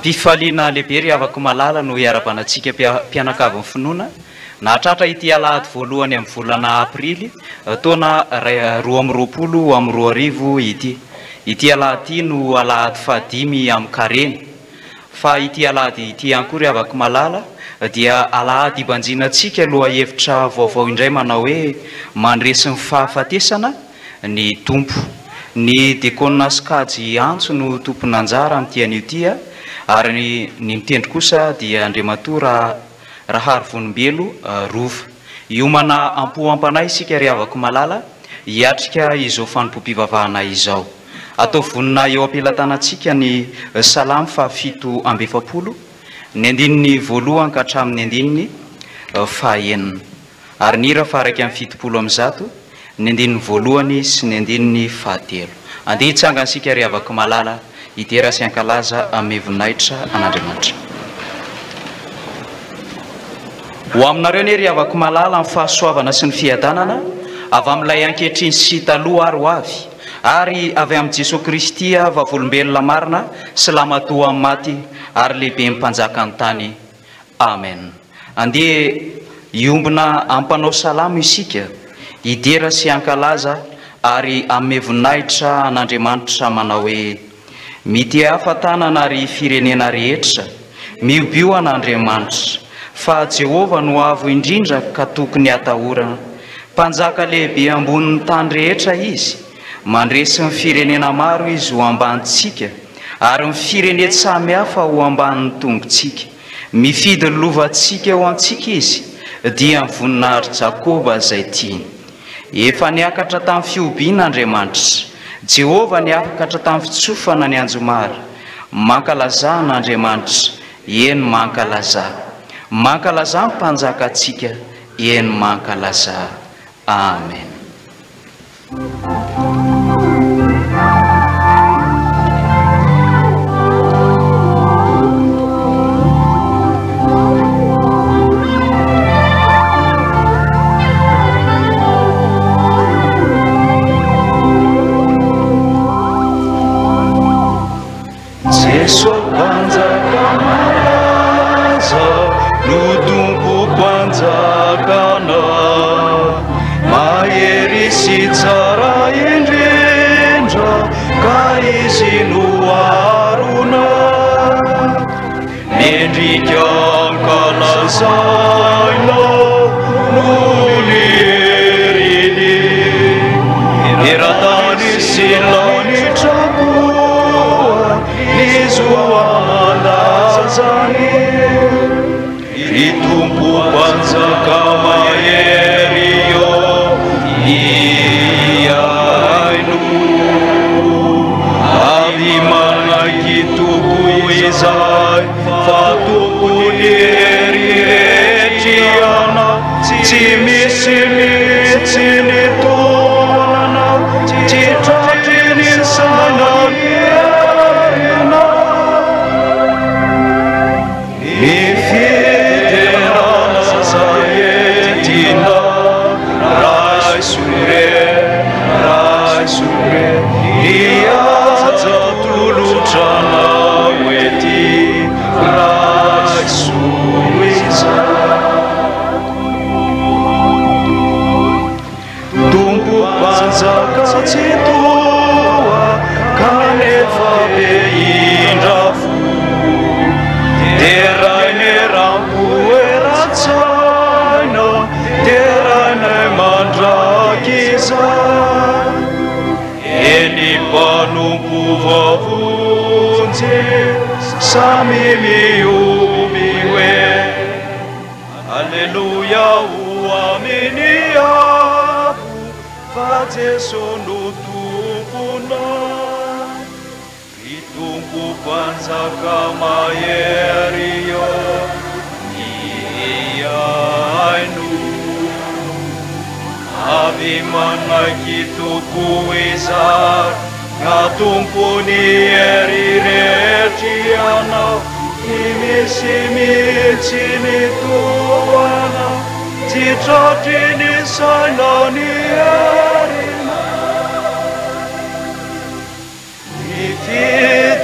Ampifaliana lehibe ry havako malala no hiara-banantsika mpianakavy ny finoana nahatratra ity alahady voalohany amin'ny volana aprily taona 2022 ity alahady no alahady fahadimy amin'ny kareny fa ity alahady ity ihany koa ry havako malala dia alahady ibanjinantsika aloha hevitra vaovao indray manao hoe mandresy ny fahafatesana ny tompo ny dekona Sikajy Antso no tompony anjara amin'ity anio ity ary ny mitendry kosa dia Andriamatora Rahary Vonimbelo Rova. Iomana ampoampanay isika ry havako malala hiatrika izao fanompoam-pivavahana izao. Atao vonina eo ampelantanantsika ny salamo fa 770 ny andininy voalohany ka hatramin'ny andininy fahaenina ary ny hira fa araiky amin'ny 70 ny andininy voalohany sy ny andininy fahatelo. Andeha hitsangansika ry havako malala itera sy ankalaza amin'ny voninahitra an'Andriamanitra. Ho aminareo ny ry havako malala amin'ny fahasoavana sy ny fiadanana avy amin'ilay ankehitriny sy taloha ary ho avy ary avy amin'ny Jesosy Kristy vavolombelona marina sy lamatoa amin'ny maty ary lehibe mpanjaka ny tany. Amen. Andeha iombona ampanao salamo isika idera sy ankalaza ary amin'ny voninahitra an'Andriamanitra manao hoe mity ahafantanana ary firenena rehetra miobio an'Andriamanitra fa Jehova no avo indrindra ka tokony atahorana mpanjaka lehibe ambonin'ny tany rehetra izy mandresy ny firenena maro izy ho ambanintsika ary ny firenena samihafa ho ambanin'ny tongontsika mifidy ny lovantsika ho antsika izy dia ny voninahary Jakoba izay tiany. Efa niakatra tamin'ny fiobian'Andriamanitra Jehova niakatra tamin'ny fitsofana ny anjomara mankalaza n'Andriamanitra eny mankalaza mankalaza mpanjaka antsika eny mankalaza. Amen.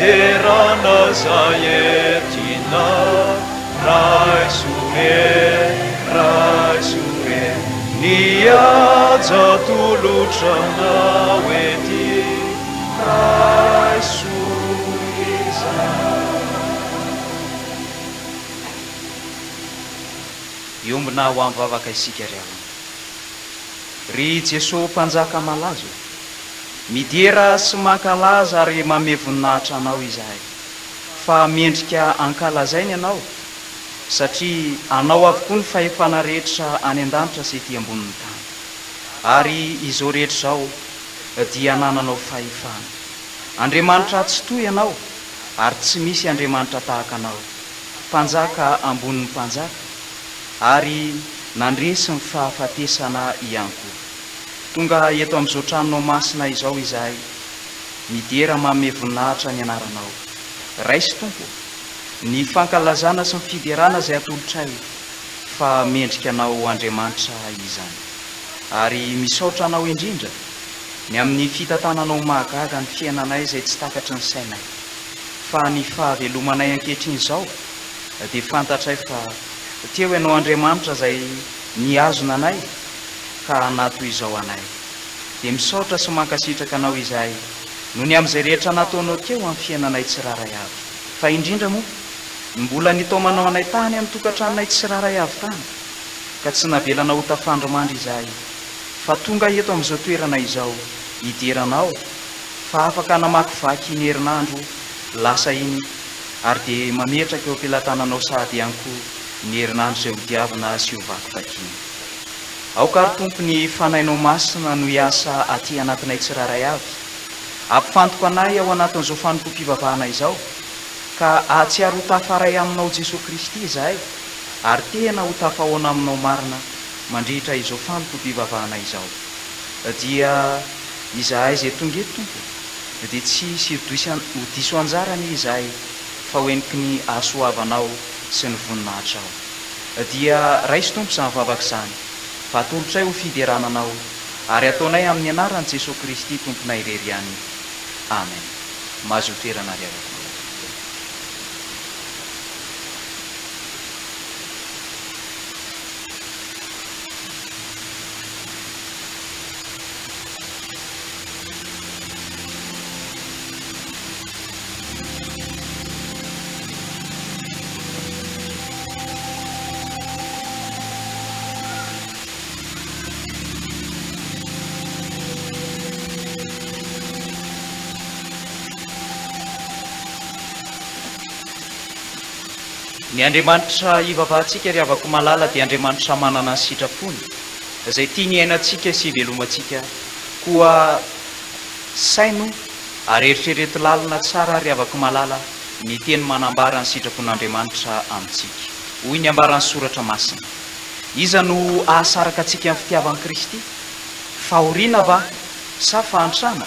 Fiderana zayetina raisure niazatulutrana ety raisuriza. iombona ho amivavaka isika ry avana ry jesosy mpanjaka malazo midiera sy mankalaza ary mamevonahitra anao izahay fa miendrika ankalazainy ianao satria anao avokoa ny fahefana rehetra any an-danitra sy ety ambonin'ny tany ary izao rehetra izao dia nananao fahefana. Andriamanitra tsy toy ianao ary tsy misy andriamanitra tahaka anao, mpanjaka ambonin'ny mpanjaka ary nandresy ny fahafatesana ihany koa. Tonga eto amin'izao tranonao masina izao izahay midera manome voninahitra ny anaranao. Raisy Tompo ny fankalazana sy ny fiderana izay atolotray fa mendrika anao Andriamanitra izany, ary misaotra anao indrindra ny amin'ny fitantananao mahagaga ny fiainanay izay tsy takatry ny sainay, fa ny fahavelomanay ankehitriny izao dia fantatray fa teo ianao Andriamanitra izay niazona anay ka nato izao anay. Dia misaotra sy mankasitraka anao izahay noho ny amin'izay rehetra nataonao teo amin'ny fiainanay tsiraray avy, fa indrindra moa mbola nitaomanao anay tany amin'ny tokantranonay tsiraray avy tany ka tsy navelana ho tafandromandry izahay, fa tonga eto amin'izao toerana izao hideranao fa afaka namakivaky ny herinandro lasa iny ary dia mametraka eo am-pelatananao sady ihany koa ny herinandro izay ho diavina sy ho vakivakiana. Aoka ary Tompo ny fanainao masina no hiasa aty anatinay tsiraray avy, ampifantoko anay ao anatin'izao fanompoam-pivavahana izao ka ahatsiaro ho tafaray aminao Jesosy Kristy izahay ary tena ho tafahoana aminao marina mandritra izao fanompoam-pivavahana izao. Dia izahay izay tonga eto Tompo dia tsy hisy ho diso anjarany izahay fa hoeniky ny ahasoavanao sy ny voninahitra ao. Dia raisy Tompo izany vavaka izany, fa atolotray ho fiderananao ary ataonay amin'ny anaran'i Jesosy Kristy Tomponay irery ihany. Amen. Mahazo toerana ry avako. Ny Andriamanitra ivavahantsika ry avako malala dia Andriamanitra manana ny sitrapony izay tia ny ainatsika sy velomantsika koa saino ary eritrereto lalina tsara ry avako malala ny teny manambara ny sitrapon'Andriamanitra amintsika. Hoy ny ambaran'ny soratra masina: iza no ahasaraka antsika amin'ny fitiavan'i Kristy? Fahoriana va sa fahantrana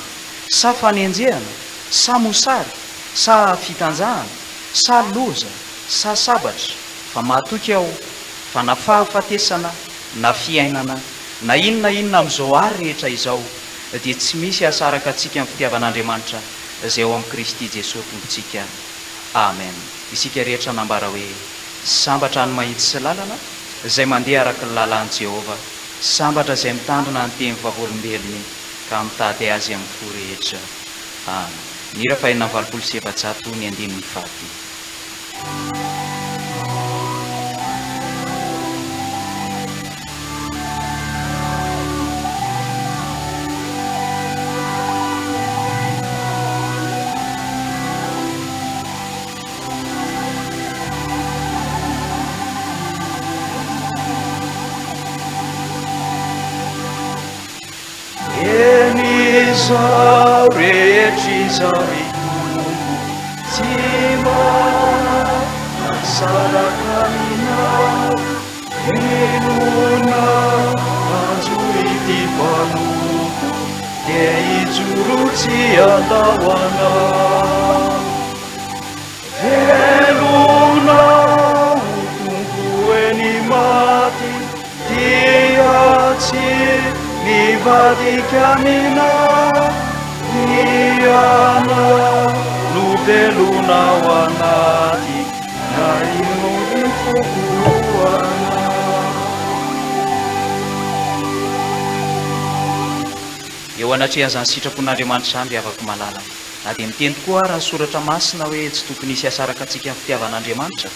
sa fanenjehana sa mosary sa fitanjahana sa loza sa sabatra? Fa mahatoky aho fa na fahafatesana na fiainana na inona amin'izao ary rehetra izao dia tsy misy ahasaraka antsika amin'ny fitiavan'Andriamanitra izay ao amin'ny Kristy Jesosy Tompontsika. Amen. Isika rehetra nambara hoe sambatra ny mahitsy sy lalana izay mandeha araka ny lalan'i Jehovah, sambatra izay mitandrina ny teny vavolombelony ka mitady azy amin'ny fo rehetra. Amen. Nira fahenina 27 ny andininy faty. Enizao rehetra Tima saraka aminao enona azo ity mpanompo dia ijoro tsy andao anao. Velona ho tompo eny maty dia tsy nivadika aminao, niana no velona ao anaty na inony fokoana. Eo anatrehan'izany sitrapon'Andriamanitra izany dia afaka malala na dia miteny tokoa raha ny soratra masina hoe tsy tokony hisy hasaraka antsika amin'ny fitiavan'Andriamanitra,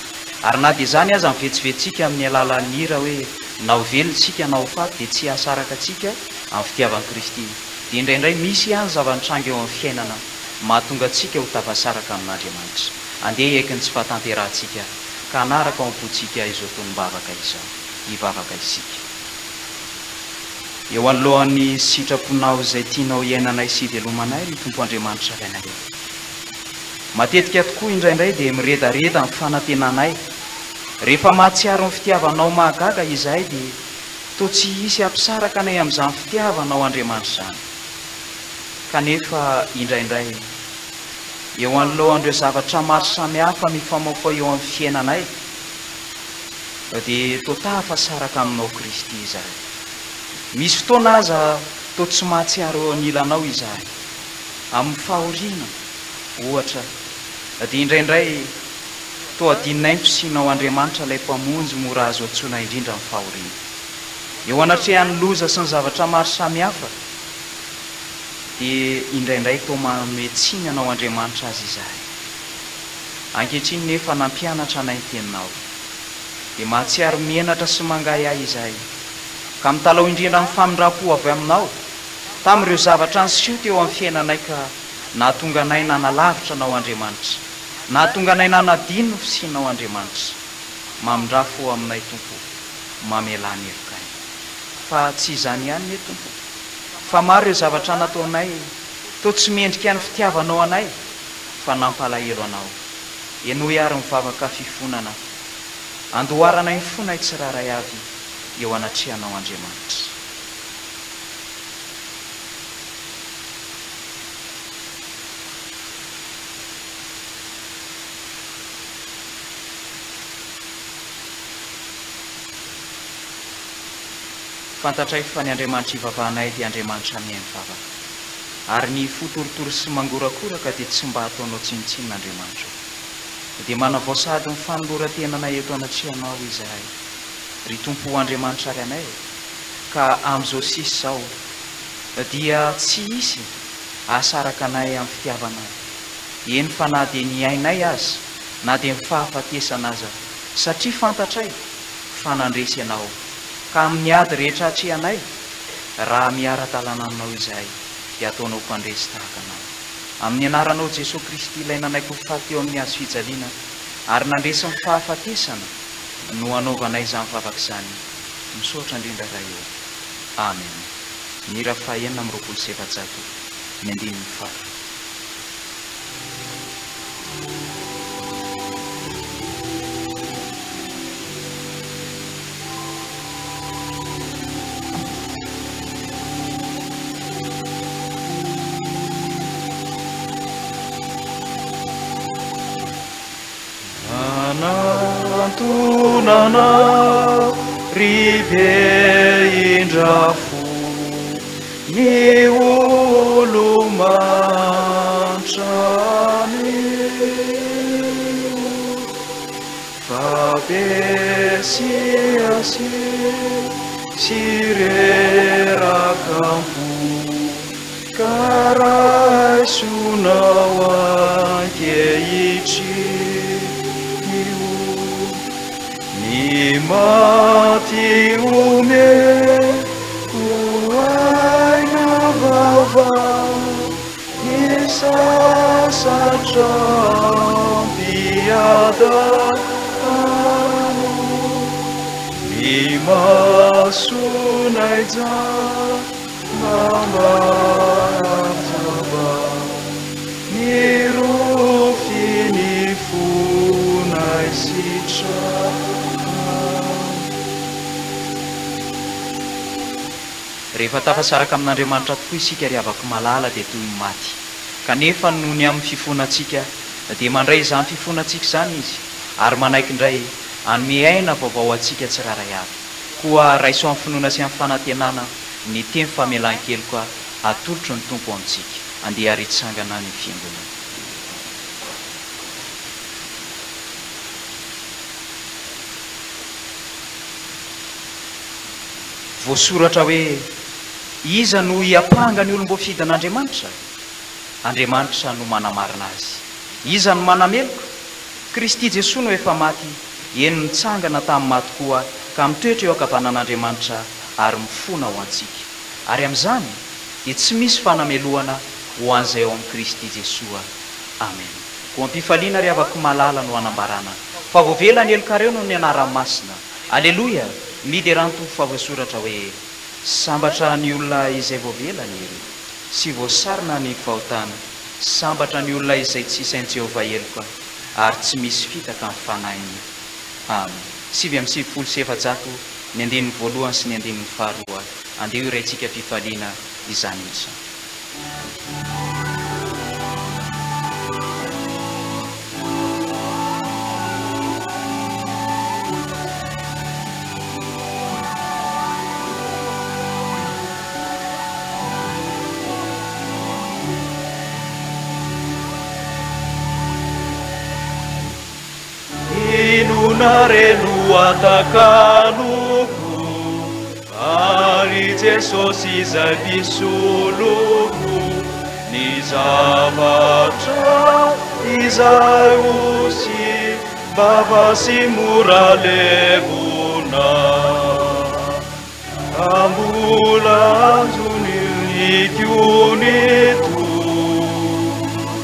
ary na dia izany aza mivetsivetsika amin'ny alalan'ny hira hoe nao velontsika nao faty dia tsy hasaraka antsika amin'ny fitiavan'i Kristy. Dia indraindray misy ihany zava-nitranga eo amin'ny fiainana mahatonga antsika ho tafasaraka amin'Andriamanitra. Andeha eky ny tsy fahatanterantsika ka hanaraka ao am-pontsika izao tonim-bavaka izao hivavaka isika. Eo anolohan'ny sitraponao izay tianao iainanay sy velomanay ny Tompo Andriamanitra rainay. Matetika tokoa indraindray dia miredareda ny fanantenanay. Rehefa mahatsiaro ny fitiavanao mahagaga izahay dia toa tsy hisy ampisaraka anay amin'izany fitiavanao Andriamanitra izany. Kanefa indraindray eo anolohan'ireo zavatra maro samihafa mifamaofa eo amin'ny fiainanay dia toa tafasaraka aminao Kristy izahay. Misy fotoana aza toa tsy mahatsiaro eo anilanao izahay amin'ny fahoriana ohatra, dia indraindray toa adinonay ny fisianao Andriamanitra ilay mpamonjy mora azo antsoina indrindra amin'ny fahoriana. Eo anatrehan'ny loza sy ny zavatra maro samihafa dia indraindray toa manome tsiny anao Andriamanitra azy izahay. Ankehitriny nefa nampianatra anay ny teninao dia mahatsiaro mienatra sy mangay ahy izahay ka mitalao indrindra ny famindram-po avy aminao tamin'ireo zavatra niseho teo amin'ny fiainanay ka nahatonga anay nanalavitra anao Andriamanitra, nahatonga anay nanadino ny fisianao Andriamanitra. Mamindrafo aminay Tompo, mamelany hevoka. Fa tsy izany ihany ne Tompo, fa maro ireo zavatra nataonay toa tsy mendrika ny fitiavanao anay fa nampalahelo anao. Eno hiary mivavaka fifonana, andoharanay ny fonay tsiraray avy eo anatrehanao Andriamanitra. Fantatray fa ny Andriamanitra ivavahanay dia Andriamanitra mihaino vavaka, ary ny fotoritory sy mangorakoraka dia tsy mba hataonao tsinitsinina Andriamanitra. Dia manavoasady ny fanoloran-tenanay eto anatrehanao izahay, ry Tompo Andriamanitra ry anay, ka amin'izao sisa izao dia tsy hisy ahasaraka anay amin'ny fitiavanay. Eny fa na dia ny ainay aza na dia ny fahafatesana aza, satria fantatray fa nandresy ianao ka amin'ny ady rehetra atrehanay raha miara-dalana aminao izahay dia ataonao mpandresy tahaka anao. Amin'ny anaranao Jesosy Kristy ilay nanaiko faty eo amin'ny hazo fijaliana ary nandresy ny fahafatesana no anaovanay izany vavaka izany, misaotra indrindra raha eo. Amen. Mira fahaenina amin'ny roapolo sy efajato ny andininy faha. Anantunana ribe indrafo ny olo mantrany fabesiasi sirerakampo karaisunao ankeitri mati ume uaina vava isasatra biada imasunaija mamazava nirufini funai sitra. Rehefa tafasaraka amin'Andriamanitra tokoa isika ry avaka malala dia toy ny maty. Kanefa noho ny amin'ny fifonatsika dia mandray izany fifonatsika izany izy ary manaiky indray hanome aina vaovao antsika tsiraray avy. Koa raiso amin'ny finoana sy amin'ny fanantenana ny teny famelan-kely koa atolotro ny Tompo amintsika. Andeha haritsangana ny fiangonana. voasoratra hoe iza no hiapanga ny olombo fida an'Andriamanitra? Andriamanitra no manamarina azy. Iza no manameloko? Kristy Jesoa no efa maty, eny nitsangana tamin'ny maty koa ka mitoetra eo ankavanan'Andriamanitra ary mifona ho antsika. Ary amin'izany dia tsy misy fanamelohana ho an'izay ao amin'ny Kristy Jesoa. Amen. Ko ampifaliana ry avako malala no anambarana fa voavelany elokareo no ny anarany masina. Aleloia. Midy ranto fa voasoratra hoe sambatra ny olona izay voavelany ery sy voasarina ny fahotana, sambatra ny olona izay tsy sain'i Jehovah eloka ary tsy misy fitaka amin'ny fanainy. Amen. 7:7 ny andininy voalohany sy ny andininy faharoa. Andeha irayntsika fifaliana izany mihitsy. Reno atakanoko ary Jesosy izay mpisoloko ny zavatra izay osy bava sy mora levona ambola anjony tioneto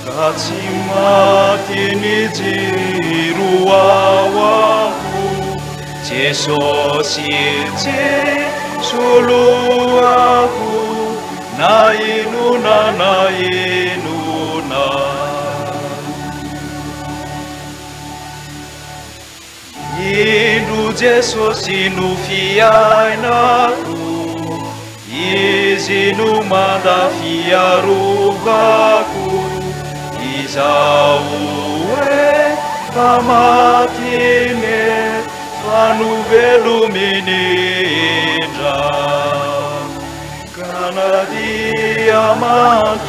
ka tsy maty ny jiro ao Jesosy soloako na inona indro Jesosy no fiainako izy no manda fiarovako izao hoe pamatine fanuveluminindra kanadia matrasati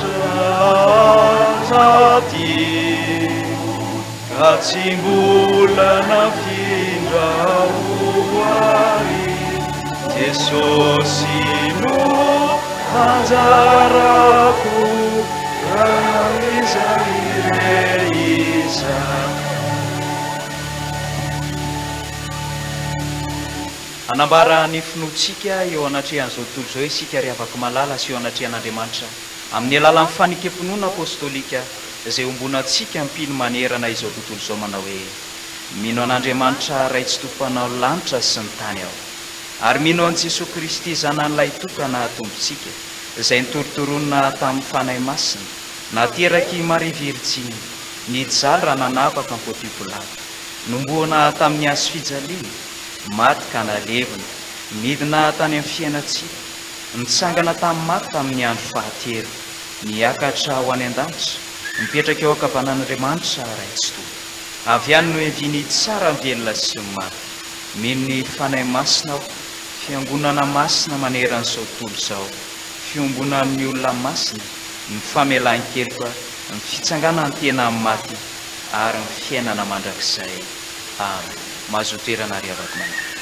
katsimbolana findra uwari Jesosy no anjaraku kaizareisa anambara ny finotsika eo anatrehan'izao tontolo izao isika ry avako malala sy eo anatrehan'Andriamanitra amin'ny alalan'ny fanikam-pinoana apôstôlika izay ombona antsika ampino manerana izao tontolo izao manao hoe mino an'Andriamanitra ray tsy tompanao lanitra sy ny tany aho ary mino an'i Jesosy Kristy zanan'ilay tokana tombontsika izay nitorotoronina tamin'ny fanahy masina nateraky Maria Virjiny nijaly raha nanapaka ampotivolava nomboana tamin'ny azo fijaliana maty ka nalevina midina tany amin'ny fiainatsika nitsangana tamin'ny maty tamin'ny andro fahatelo niakatra ho any an-danitra mipetraka eo ankavanan'Andriamanitra ray tsy toa avy any no eviny tsara velona sy maty mino ny fanahy masina aho fiangonana masina maneran'izao tontolo izao fiombonan'ny olona masina ny famelan-keloka ny fitsangana ny tena amin'ny maty ary ny fiainana mandrakizay. Amen. Mahazo toerana ry avako manao.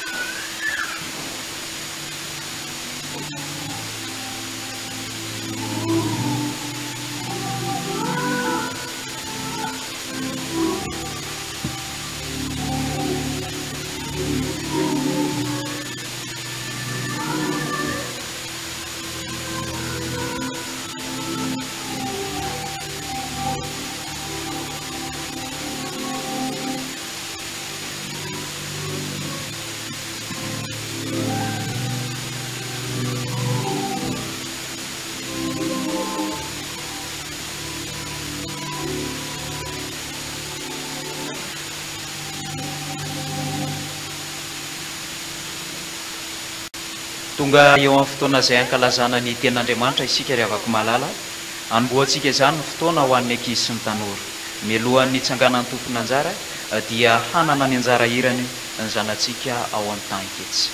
Tonga eo amin'ny fotoana izay ankalazana ny ten'Andriamanitra isika ry avako malala anomboantsika izany ny fotoana ho an'ny ankizy sy ny tanora mialohan'ny tsanganan'ny tompony anjara dia hanana ny anjara irany ny zanantsika ao an-tany ketsy.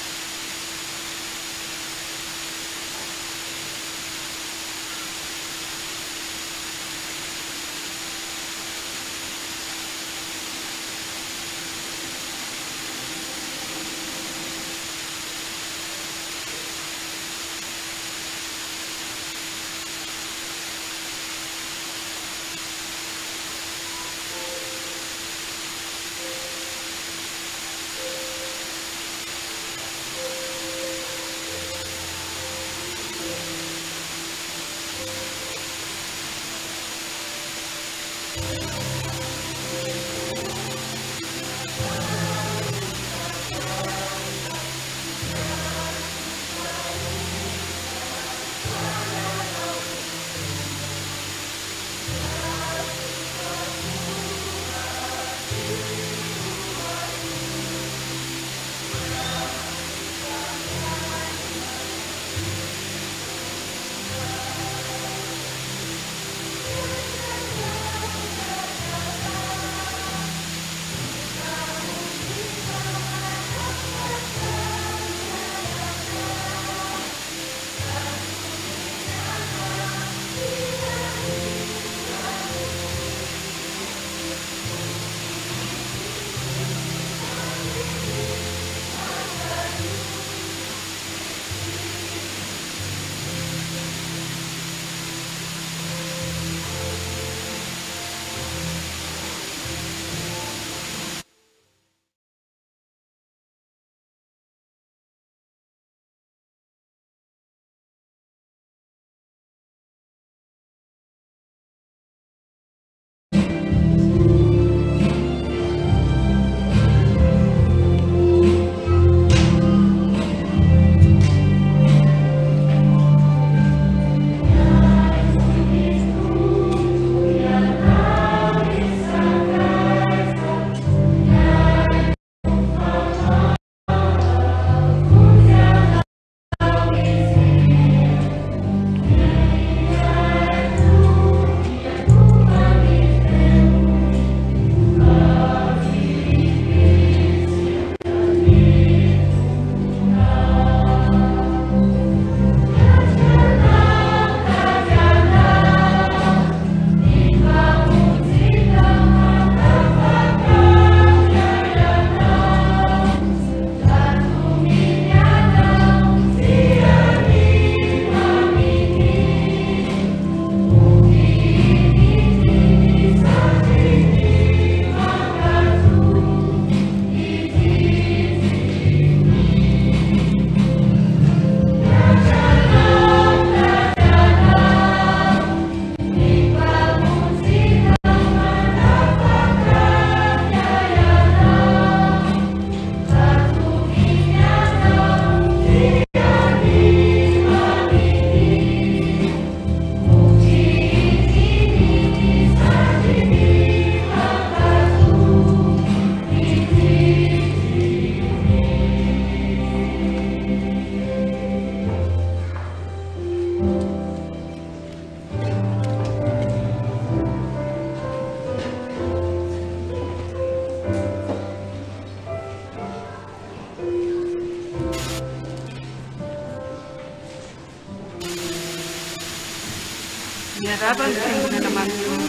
Miaraba ny fiangonana manontolo.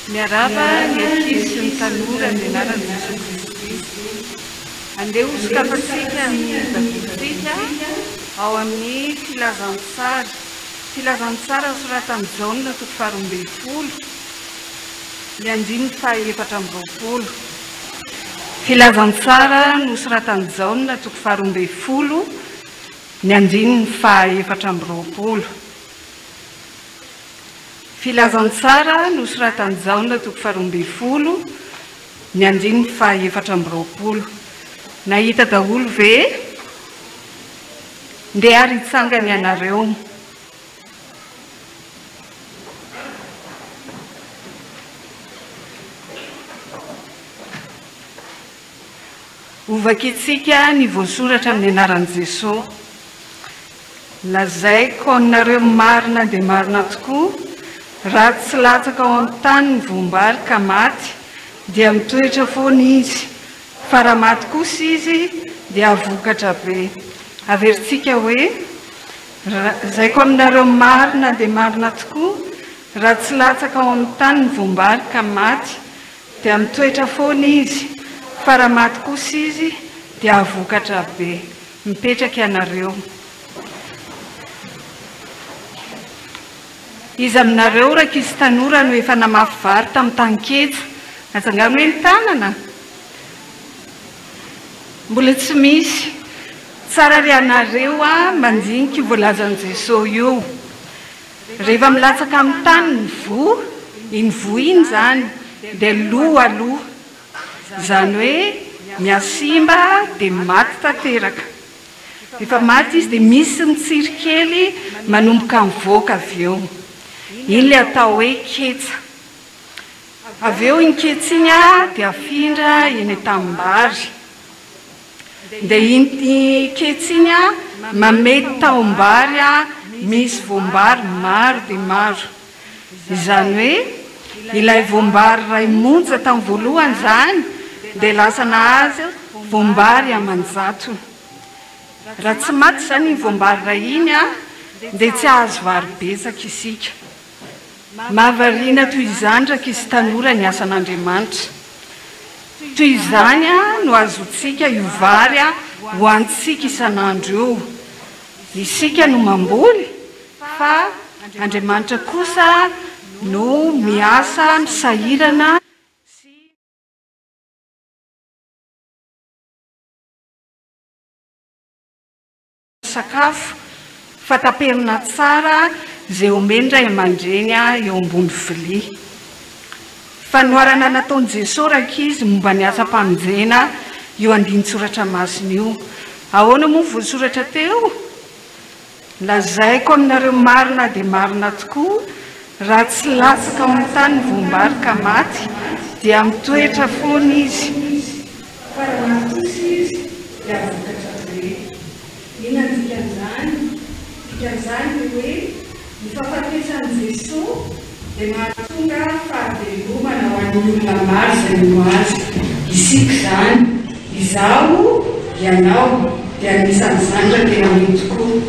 Miaraba ny ankizy sy ny tanora ny anaran'i Jesosy Kristy. Andeha hosokafantsika ny baibolitsika ao amin'ny filazantsara. Filazantsara soratan'i Jaona toko 12, ny andininy 420. Filazantsara nosoratan'i Jaona toko 12, ny andininy 420. Filazantsara nosoratan'i Jaona toko 12, ny andininy 420. Nahita daholo ve? Ndeha ary hitsangany ianareo. Ovakitsika ny voasoratra amin'ny anaran'i Jesosy. Lazaiko aminareo marina dia marina tokoa, raha tsy latsaka ao amin'ny tany ny voambary ka maty, dia mitoetra foana izy. Fa raha maty kosa izy dia avokatra be. Averintsika hoe, lazaiko aminareo marina dia marina tokoa, raha tsy latsaka ao amin'ny tany ny voambary ka maty, dia mitoetra foana izy. Fa raha maty kosa izy dia avokatra be. Mipetraka ianareo. Izy aminareo rankizy tanora no efa namafy vary tamin'ny tanketsa, atsangano hoe ny tanana. Mbola tsy misy. Tsara ry anareo mandinika voalazan'i Jesosy io. Rehefa milatsaka amin'ny tany ny voa, iny voa iny zany, dia loha aloha. Zany hoe miasimba dia maty tanteraka. Rehefa maty izy dia misy ny tsirikely manomboka mivoaka avy eo. Iny ilay atao hoe ketsa. Avy eo iny ketsa iny dia afindra eny an-tanimbary. Dia iny ketsa iny mamety taombary misy voambary maro dia maro. Izany hoe ilay voambary iray monja tamin'ny voalohany zany dia lasa nahazo voambary aman-jato. Raha tsy maty zany iny voambary iray iny dia tsy ahazo vary betsaka isika. Mahavariana toy izany rankizy tanora ny asan'Andriamanitra. Toy izany no azontsika io vary ho antsika isan'andro io. Isika no mamboly, fa Andriamanitra kosa no miasa misahirana sakafo fataperina tsara izay omeny ray aman-dreny eo ambony vilia. Fanoharana nataon'i Jesosy rankizy momba ny asa-pamonjena eo andinin-tsoratra masina io. Ahoana moa voasoratra teo? Lazaiko aminareo marina dia marina tokoa, raha tsy latsaka ao amin'ny tany ny voambary ka maty, dia mitoetra foana izy. Fa raha maty kosa izy dia avokatra be. Ina ny dikan'izany? Dikan'izany hoe ny fahafatesan'i Jesosy dia mahatonga fahavelomana ho an'ny olona maro izay no azy. Isika izany, izaho, ianao, dia anisan'izany raha tena mety tokoa.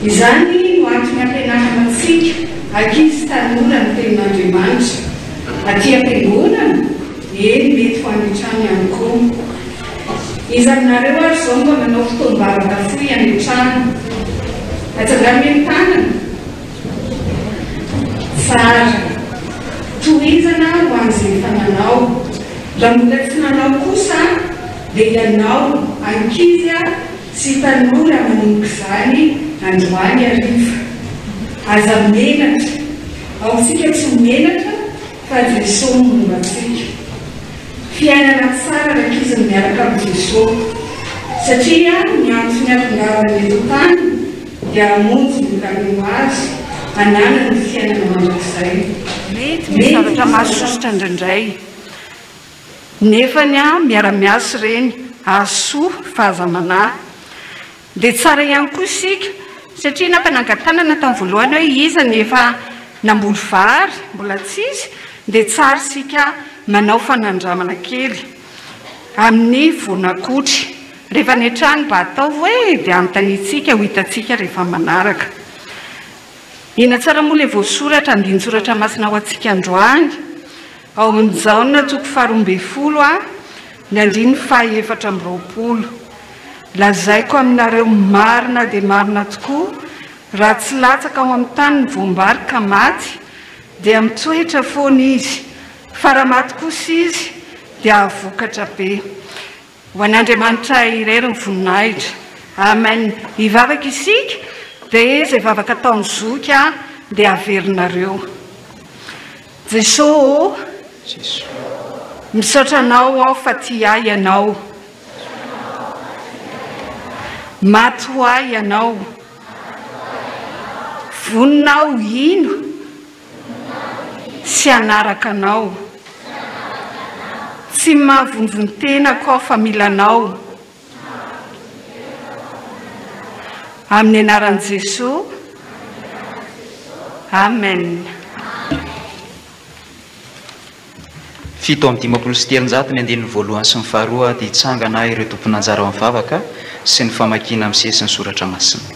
Izany no antony ampianarana antsika ankizy tanora ny tenin'Andriamanitra. Aty am-piangonana, eny mety ho any ihany koa. Izy aminareo ary izao mba manao fotoam-bavaka fohy any an-trano. Atsangano hoe ny tanana. Tsara. Tohizana ho an'izay efa nanao. Raha mbola tsy nanao kosa dia ianao ankizy sy tanora manomboka izany androany hariva. Aza menatra. Ao isika tsy menatra fa Jesosy momba antsika. Fiainana tsara rankizy miaraka amin'ny Jesosy. Satria ny antony hahatongavany eto tany dia hamonjy ny lalao azy hananana ny fiainana mandrakizay. Mety misy zavatra mahasosotra indraindray. Nefany miara-miasa ireny ahasoa fahazamana. Dia tsara ihany koa isika satria nampanangan-tanana tamin'ny voalohany hoe iza nefa namboly vary mbola tsisy, dia tsara isika manao fanandramana kely amin'ny vonakotry. Rehefa ny trano mba atao hoe dia anontaniantsika ho hitantsika rehefa manaraka. ina tsara moa le voasoratra andinsoratra masina ho antsika androany ao amin'izao na toko faharoambe folo ny andiny fahaefatra amby roapolo lazaiko aminareo marina dia marina tokoa raha tsy latsaka ao amin'ny tany ny voambary ka maty dia mitsohitra foana izy fa raha maty kosa izy dia avokatra be ho an'Andriamanitra irery ny voninahitra amen. Hivavaka isika dia izay vavaka ataony zoky dia averinareo. Jesosy misaotra anao aho fa ty ahy ianao, maty ho ahy ianao, voninao ino sy anaraka anao, tsy mahavonjony tenako aho fa milanao. Amin'ny anaran'i Jesosy, amen. Fito amin'ny dimampolo sy telonjato ny andinin'ny voalohany sy ny faharoa dia hitsangana ireo tompona anjara ao amin'ny vavaka sy ny famakiana amin'ny sesy ny soratra masina.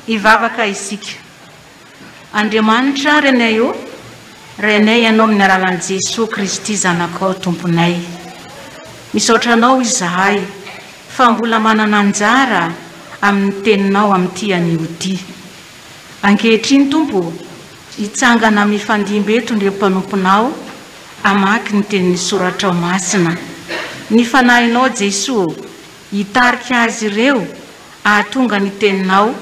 Hivavaka isika. Andriamanitra renay io, renay ianao amin'ny alalan'i Jesosy Kristy zanakao tomponay. Misaotra anao izahay fa mbola manana anjara amin'ny teninao amin'ity anio ity. Ankehitriny tompo, hitsangana mifandimbeto ireo mpanomponao amaky ny tenin'ny soratra masina. Ny fanahinao Jesosy hitarika azy ireo ahatonga ny teninao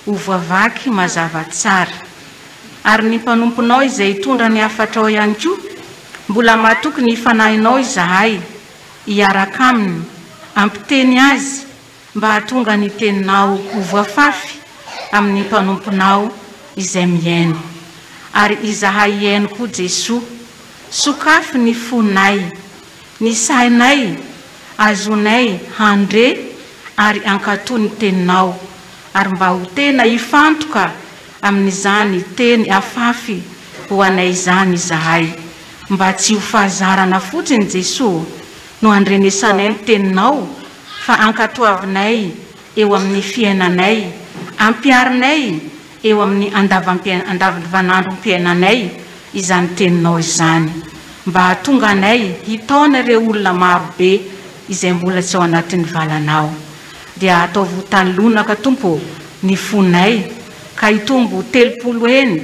ho voavaky mazava tsara. Ary ny mpanomponao izay hitondra ny hafatrao ihany koa mbola matoky ny fanahinao izahay hiaraka aminy ampiteny azy mba hahatonga ny teninao ho voafafy amin'ny mpanomponao izay miaino. Ary izahay hiaino koa Jesosy, sokafy ny fonay, ny sainay, azonay handre ary ankatoa ny teninao, ary mba ho tena hifantoka amin'izany teny afafy ho anay izany izahay, mba tsy ho fahazarana fotsiny Jesosy no andrenesanay ny teninao fa ankatoavinay eo amin'ny fiainanay, ampiarinay eo amin'ny andavanandrom-piainanay izany teninao izany, mba hahatonga anay hitaona ireo olona marobe izay mbola tsy ao anatin'ny valanao. Dia atao votany lonaka tompo ny fonay ka hitombo 30 eny,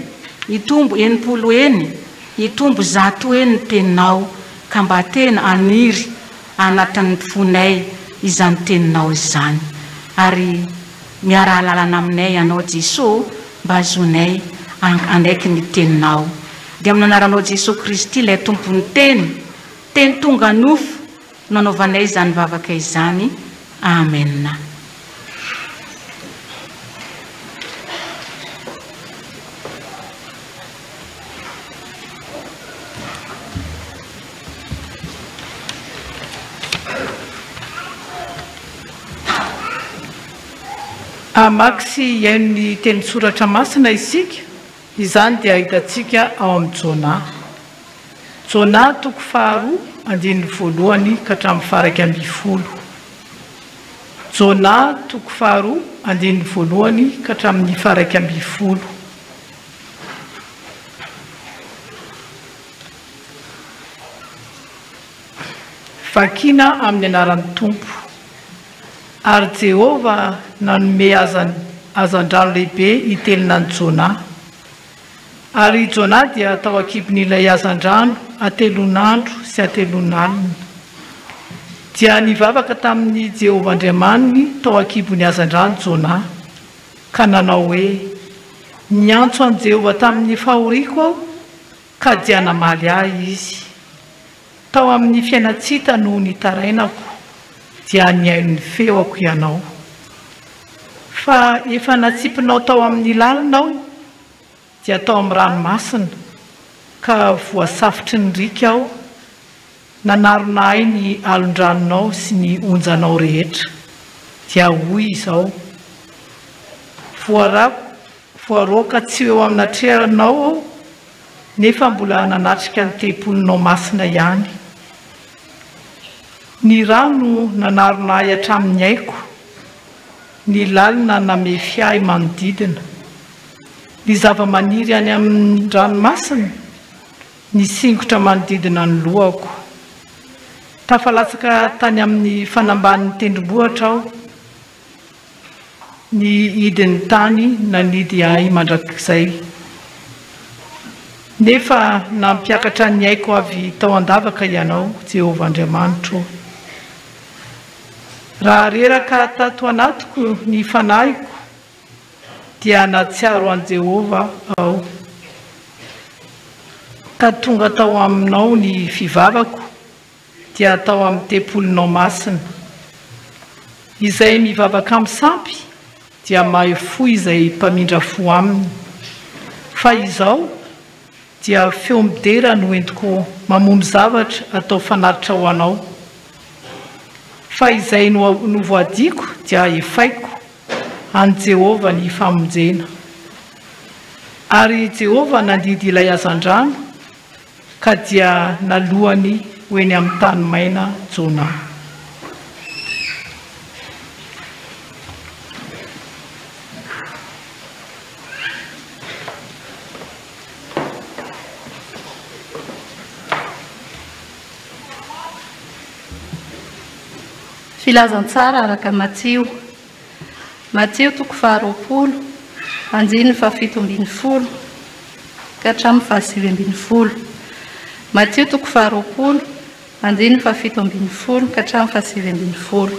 hitombo 80 eny, hitombo 100 eny ny teninao ka mba tena aniry anatin'ny fonay izany teninao izany. Ary miara lalana aminay ianao Jesosy mba azonay anaiky ny teninao dia amin'ny anaranao Jesosy Kristy ilay tompony teny tonga nofo nanaovanay izany vavaka izany amen. Amaky sy iaino ny teny soratra masina isika izany dia ahitantsika ao amin'ny Jona toko 4:1 ka hatramin'ny faraka 10. Jona toko 4:1 ka hatramin'ny faraka 10. Vakina amin'ny anaran'ny Tompo. Ary Jehova nanome azandrano lehibe itelina ny Jona. Ary Jona dia tao akibon'ilay azandrano atelonandro sy atelonalina. Dia nivavaka tamin'ny Jehova Andriamaniny tao akibon'ny azandrano Jona ka nanao hoe niantso an Jehova tamin'ny fahoriako aho ka dia namaly ahy izy. Tao amin'ny fiainatsita no nitarainako dia niaino ny feoko ianao. Fa efa natsipinao tao amin'ny lalinao dia tao amin'ny ranomasina ka voasafotry ny rika aho. Nanarona ahy ny alondranonao sy ny onjanao rehetra. Dia hoy izao voaroaka tsy eo aminatreranao aho nefa mbola nanatrika ny tempolinao masina ihany. Ny rano nanarona ahy hatramin'ny haiko, ny lalina namefy ahy manodidina. Ny zava-maniry any amin'ny ranomasina nisingotra manodidina ny lohako. Tafalatsaka tany amin'ny fanambanin'ny tendrombohitra aho, ny hidin'ny tany nanidy ahy mandrakizay. Nefa nampiakatra ny haiko avy tao andavaka ianao Jehova Andriamanitro. Raha reraka tato anatiko ny fanahiko dia natsiaro an Jehova aho. Ka tonga tao aminao ny fivavako dia tao amin'ny tempolinao masina. Izay mivavaka amin'ny sampy dia mahay fo izay mpamindra fo aminy. Fa izao dia feo midera no entiko mamono zavatra atao fanaritra ho anao. Fa izay no voadiko dia efaiko an Jehova ny famonjena. Ary Jehova nandidy ilay azandrano ka dia nalohany ho eny amin'ny tany maina Jona. Filazantsara araka Matteo toko 20 andiny 17 ka hatramin'ny 19. Matteo toko 20 andiny 17 ka hatramin'ny 19.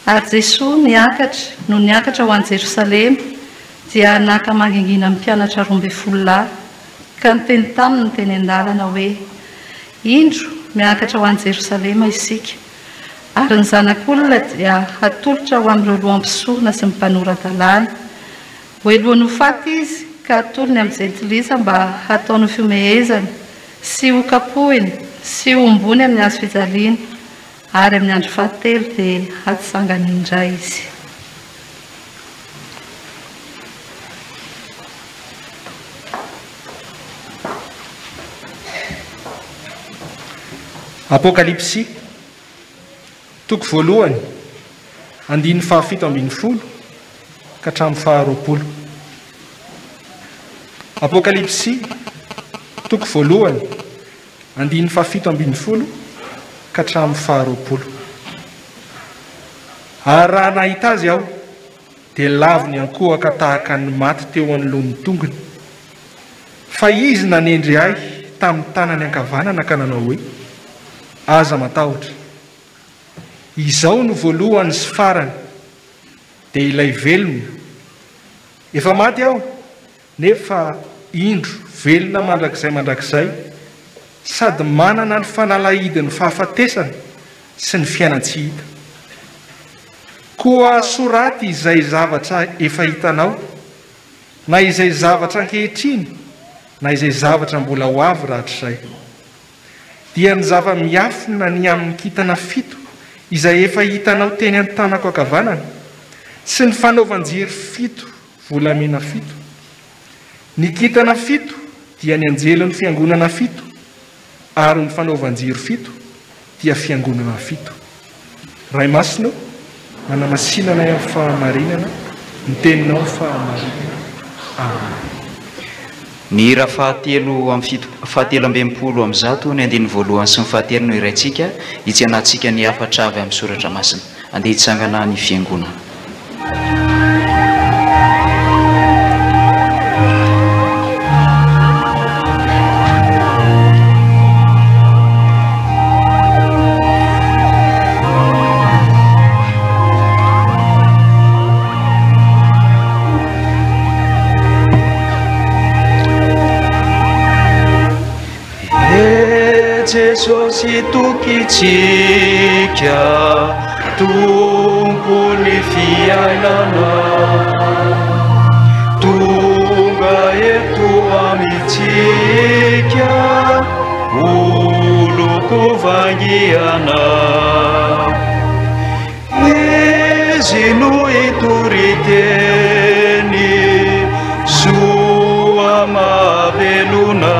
Ary Jesosy niakatra ho any Jerosalema dia naka mangingina amin'ny mpianatra 12 lahy ka niteny taminy ny teny an-dalana hoe indro miakatra ho any Jerosalema isika. Ary ny zanak'olona dia hatolotra ho amin'ireo lohampisorona sy ny mpanorandalana. Hoelohany ho faty izy ka hatolony amin'ny jentilisa mba hataony fiomehezana sy ho kapohiny sy ho ombony amin'ny hazo fijaliana. Ary amin'ny andro fahatelo dia hatsangany indray izy. Apokalipsy toko 1 andiny 17 ka hatramin'ny 20. Apokalipsy toko 1 andiny 17 ka hatramin'ny 20. Ary raha nahita azy aho dia laviny ankohaka tahaka ny maty teo anoloan'ny tongony. Fa izy nanendry ahy tamin'ny tanany ankavanana ka nanao hoe aza matahotra. Izao no voalohany sy farany dia ilay velona efa maty aho nefa indro velona mandrakizay sady manana ny fanalahidiny fahafatesana sy ny fiainantsy hita koa soraty izay zavatra efa hitanao na izay zavatra ankehitriny na izay zavatra mbola ho avy rahatr'izay dia ny zava-miafina ny amin'ny kintana fito izay efa hitanao teny an-tanako ankavanana sy ny fanaovanjiry fito volamena fito ny kintana fito dia ny anjelon'ny fiangonana fito ary ny fanaovanjiry fito dia fiangonana fito ray masina manamasinana amin'ny fahamarinana ny teninao fahamarinana ny hira fahatelo ambempolo amin'ny zato ny andiny voalohany sy ny fahatelo no iraintsika hitsenatsika ny afatra avy amin'ny soratra masina andeha hitsangana ny fiangonana. Jesosy tokitsika tompony fiainana tonga eto amitsika oloko vangiana izy no itoriteny soa mavelona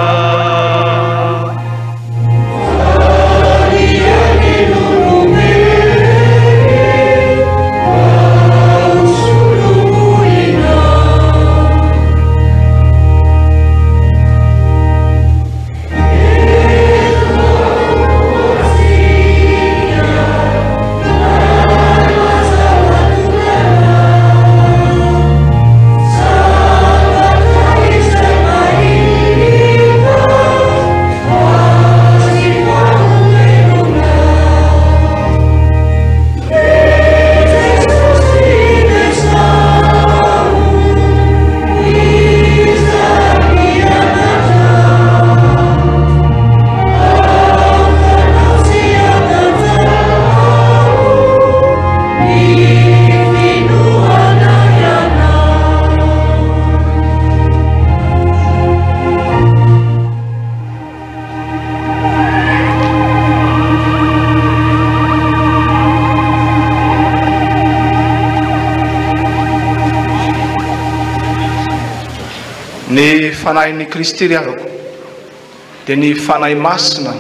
ny fanahin'ny Kristy riavako dia ny fanahy masina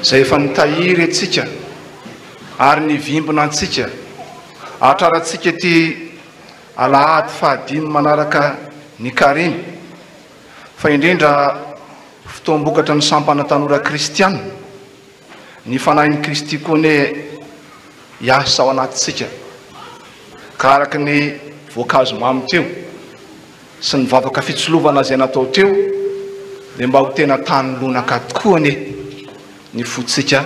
izay efa nitahiry atsika ary ny vimbona antsika ahatrarantsika ty alahady fahadimy manaraka ny kariny fa indrindra fitoam-bokatra ny sampana tanora kristiana ny fanahin'ny Kristy koa ne hiasa ao anatintsika ka araky ny voankazo mamy teo sy ny vavaka fitsolovana izay natao teo dia mba ho tena tany lonaka tokoa ny fotsika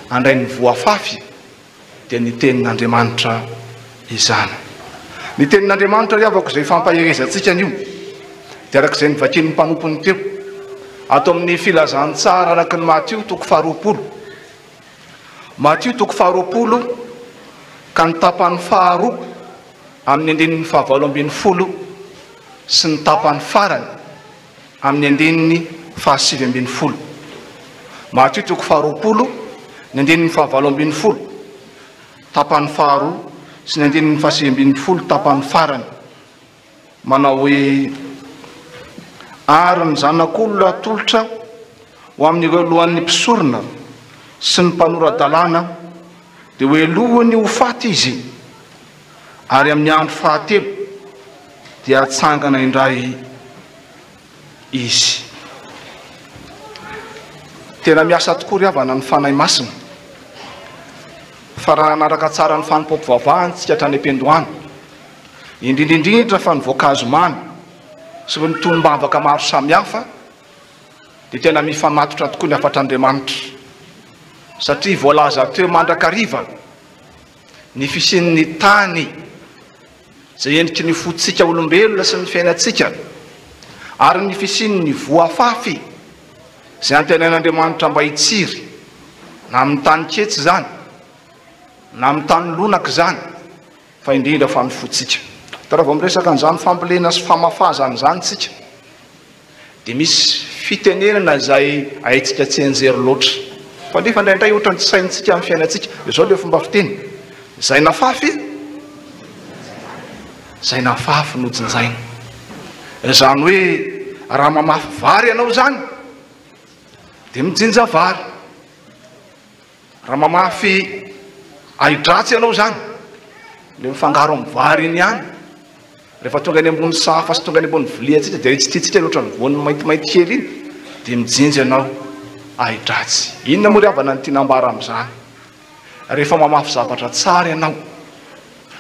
andray ny voafafy dia ny tenin'Andriamanitra izany. Ny tenin'Andriamanitra riavako izay fampaherezantsika an'io dia arak'izay nivakin'ny mpanompony teo ato amin'ny filazantsara araky ny Matio toko faharoapolo ka ny tapany faharoa amin'ny andinin'ny fahavalo ambin'ny folo sy ny tapany farany amin'ny andininy fahasivy ambin'ny folo. Matio toko faharoapolo ny andininy fahavalo ambin'ny folo tapany faharoa sy ny andininy fahasivy ambin'ny folo tapany farany manao hoe ary ny zanak'olona atolotra ho amin'ireo lohan'ny mpisorona sy ny mpanoradalàna dia hoe lohany ho faty izy ary amin'ny andro fahatelo dia atsangana indray izy. Tena miasa tokoa ry havana ny fanahy masina fa raha nanaraka tsara ny fanimpoko vavahantsika hatrany am-pendohany indrindrindrindra fa ny voankazo mamy sy ny tolombavaka maro samihafa dia tena mifamatotra tokoa ny afatr'Andriamanitra satria voalaza teo mandrakariva ny fisian'ny tany zay endriky ny fotsika olombelona sy ny fiainatsika ary ny fisiny ny voafafy zay antenain'Andriamanitra mba hitsiry na amin'ny tany ketsy zany na amin'ny tany lonaka zany fa indrindra fa ny fotsika. Tara vao miresaka an'izany fambolena sy famafazana zany tsika dia misy fitenenana zay haitsika tsy enjery loatra fa nefa indraindray ohatran'ny tsy saintsika amin'ny fiainatsika. Izao le fomba fiteny zay nafafy nojinjaina. Zany hoe raha mamafy vary ianao zany dia mijinja vary, raha mamafy aidratsy ianao zany le mifangaro amin'ny vary iny ihany. Rehefa tonga any ambony safa sy tonga any ambony vilia tsika dia tsy tiatsika loatra ny voany maintimainty kely iny dia mijinja ianao aidratsy. Inona moa ry havana ny tinambara amin'izany? Rehefa mamafy zavatra tsara ianao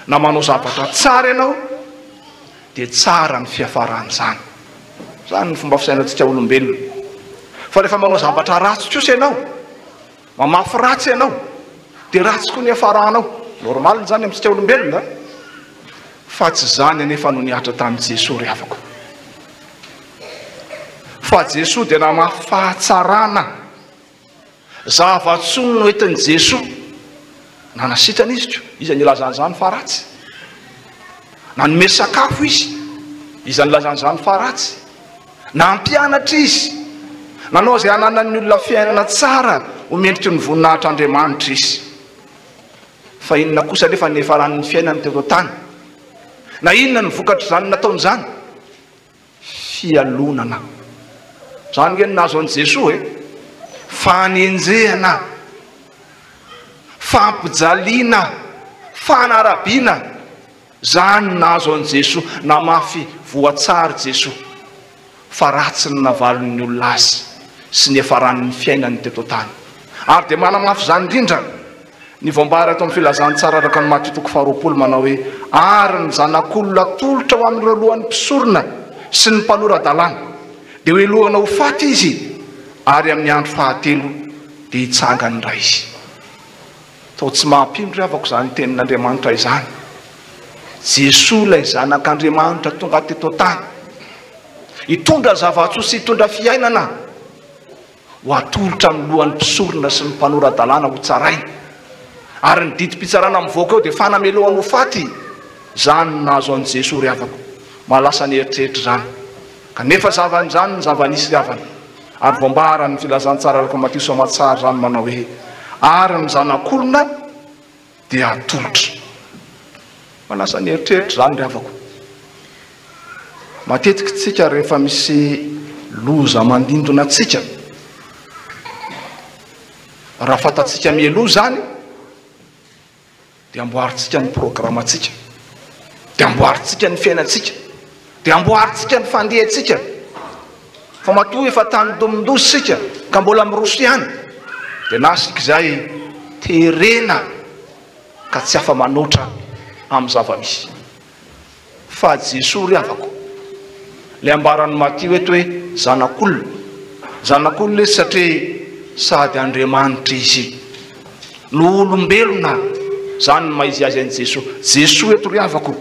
na manao zavatra tsara ianao dia tsara ny fiafaran'izany. Zany ny fomba fisainantsika olombelona. Fa rehefa manao zavatra ratsy kosa ianao, mamafy ratsy ianao dia ratsy koa ny hafaranao. Normal zany amintsika olombelona, fa tsy zany anefa no niatra tamin'i Jesosy ry havako. Fa Jesosy dia namafy fahatsarana, zava-tsono no entin'i Jesosy nanasitrana izy ko, izy nilazan'izany fa ratsy. Nanome sakafo izy, izy nilazan'izany fa ratsy. Nampianatra izy, nanao izay hananan'ny olona fiainana tsara homendriky ny voninahitr'Andriamanitra izy. Fa inona kosa nefa ny efaran'ny fiainany teto tany? Na inona ny vokatra zany nataon'izany? Fialonana. Zany hoe nahazo an'i Jesosy fanenjehana, fampijaliana, fanarabiana. Zany nahazo an'i Jesosy, namafy voatsara Jesosy fa ratsy ny navalon'ny olona azy sy ny efaran'ny fiainany teto tany. Ary dia manamafy zany indrindra ny voambara ato amin'ny filazany tsara araka ny Matteo 4:20 manao hoe ary ny zanak'olona tolotra ho amin'ireo lohan'ny mpisorona sy ny mpanoran-dalàna dia hoe lohana ho faty izy ary amin'ny andro fahatelo dia hitsangany indray izy. Tao tsy mahampindro avako zany tenin'Andriamanitra izany. Jesosy ilay zanak'Andriamanitra tonga teto tany hitondra zava-tsoa sy hitondra fiainana ho atolotra amin'ny lohan'ny mpisorona sy ny mpanoran-dalàna ho tsarainy. Ary ny didi-pitsarana mivoaka eo dia fanamelohany ho faty. Zany nahazo an'i Jesosy ry havako, malasa ny eritreritra zany. Kanefa zavan'izany ny zava-nisy ry havana. Ary voambara ny filazantsara araka Matteo somatsara zany manao hoe ary ny zanak'olona dia atolotra. Malasa ny eritreritra zany ry havako. Matetika tsika rehefa misy loza mandindona atsika, raha fatatsika mialoha zany dia amboaritsika ny programatsika, dia amboaritsika ny fiainatsika, dia amboaritsika ny fandehatsika. Fa matoa efa tany domondozy sika ka mbola miroso ihany dia nasika izay terena ka tsy afa manoatra amin'ny zava-misy. Fa Jesosy ry havako, le ambaran'ny Matteo eto hoe zanak'olona, zanak'olona izy satria sady Andriamanitra izy no olombelona. Zany ny maizy azy an'i Jesosy. Jesosy eto ry havako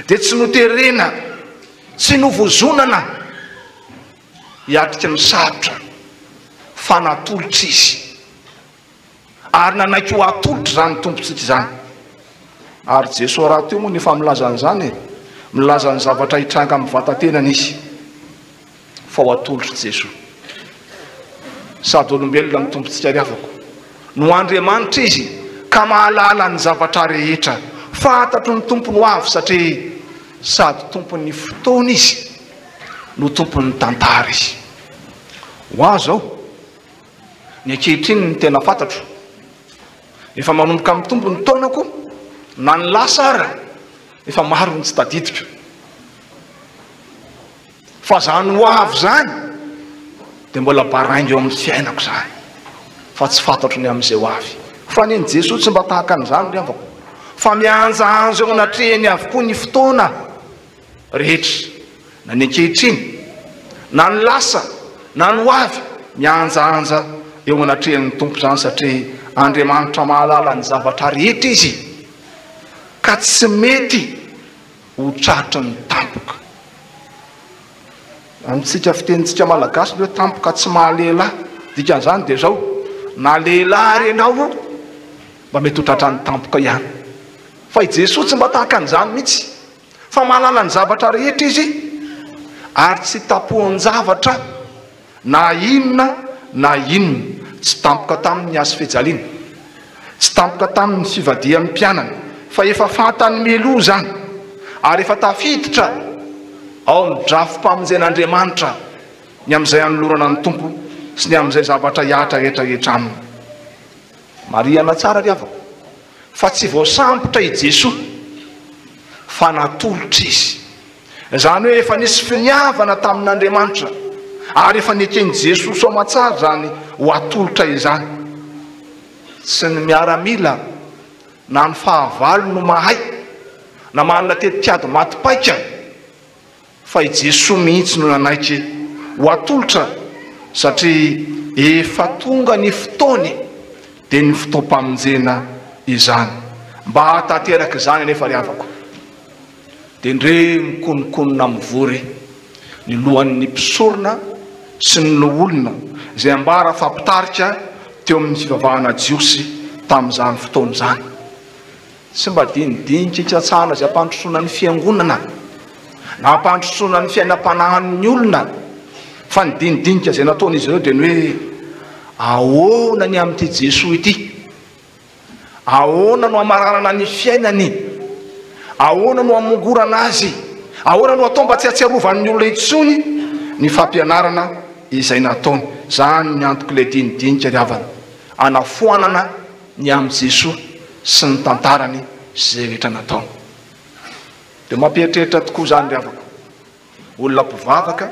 dia tsy noterena, tsy novozonana hiatrika ny sarotra fa natolotra izy ary nanaiky ho atolotra zany tompontsika izany. Ary Jesosy raha teo moa nefa milazany zany, milazany zavatra hitranga amin'ny vatantenany izy fa ho atolotra Jesosy. Sady olombelona ny tompontsika ry havako, no Andriamanitra izy ka mahalala ny zavatra rehetra. Fantatro ny tompony ho avy satria sady tompon'ny fotoana izy no tompon'ny tantara izy. Ho aho zao ny ankehitriny ny tena fantatro, efa manomboka amin'ny tompony taonako na ny lasa ara efa maro ny tsy tadidiko. Fa zany ho avy zany dia mbola baraingo eo amin'ny fiainako zany, fa tsy fantatro ny amin'izay ho avy. Fa ny Jesosy tsy mba tahaka an'izany ry havako, fa mianjaanja eo anatrehany avokoa ny fotoana rehetra, na ny ankehitriny na ny lasa na ny ho avy, mianjaanja eo anatrehan'ny tompo zany satria Andriamanitra mahalala ny zavatra rehetra izy ka tsy mety ho tratra ny tampoka. Amintsika fitenitsika malagasy hoe tampoka tsy mahalehilahy, dikan'izany dia zao na lehilahy renao mba mety ho tratra ny tampoka ihany. Fa i Jesosy tsy mba tahaka an'izany mihitsy, fa mahalala ny zavatra rehetra izy ary tsy tapohan-javatra na inona tsy tampoka tamin'ny azo fijaliana, tsy tampoka tamin'ny fivadihan'ny mpianana, fa efa fantany meloa zany ary efa tafiditra ao amin'ny drafim-pamonjen'Andriamanitra ny amin'izay anolorana ny tompo sy ny amin'izay zavatra hiatra rehetrarehetra aminy. Mariana tsara ry havako, fa tsy voasambotra i Jesosy fa natolotra izy, zany hoe efa nisy finiavana tamin'Andriamanitra ary efa nekeny Jesosy soamatsara zany ho atolotra izany. Tsy ny miaramila na ny fahavalo no mahay na manana tetikady maty-paika, fa i Jesosy mihitsy no nanaitry ho atolotra, satria efa tonga ny fotoany dia ny fotoam-pamonjena izany. Mba hatateraka izany anefa ry havako dia ndre mikonokonona mivory ny lohan'ny mpisorona sy ny olona izay ambara fampitarika teo amin'ny fivavahana jiosy tamin'izany fotoana izany. Tsy mba dinidinika hitsatsahana izay ampandrosoana ny fiangonana na ampandrosoana ny fiainam-panahan'ny olona, fa ny dinidinika izay nataon'izy ireo dia ny hoe ahoana ny amin'ity Jesosy ity, ahoana no amaranana ny fiainany, ahoana no amongorana azy, ahoana no atao mba tsy atsiarovan'ny olona intsony ny fampianarana izay nataony. Zany ny antoko ilay dinidinika ry havana, anafoanana ny amin'ny Jesosy sy ny tantarany zay rehetra nataony. Dia mampieritreritra tokoa zany ry havako, olona mpivavaka,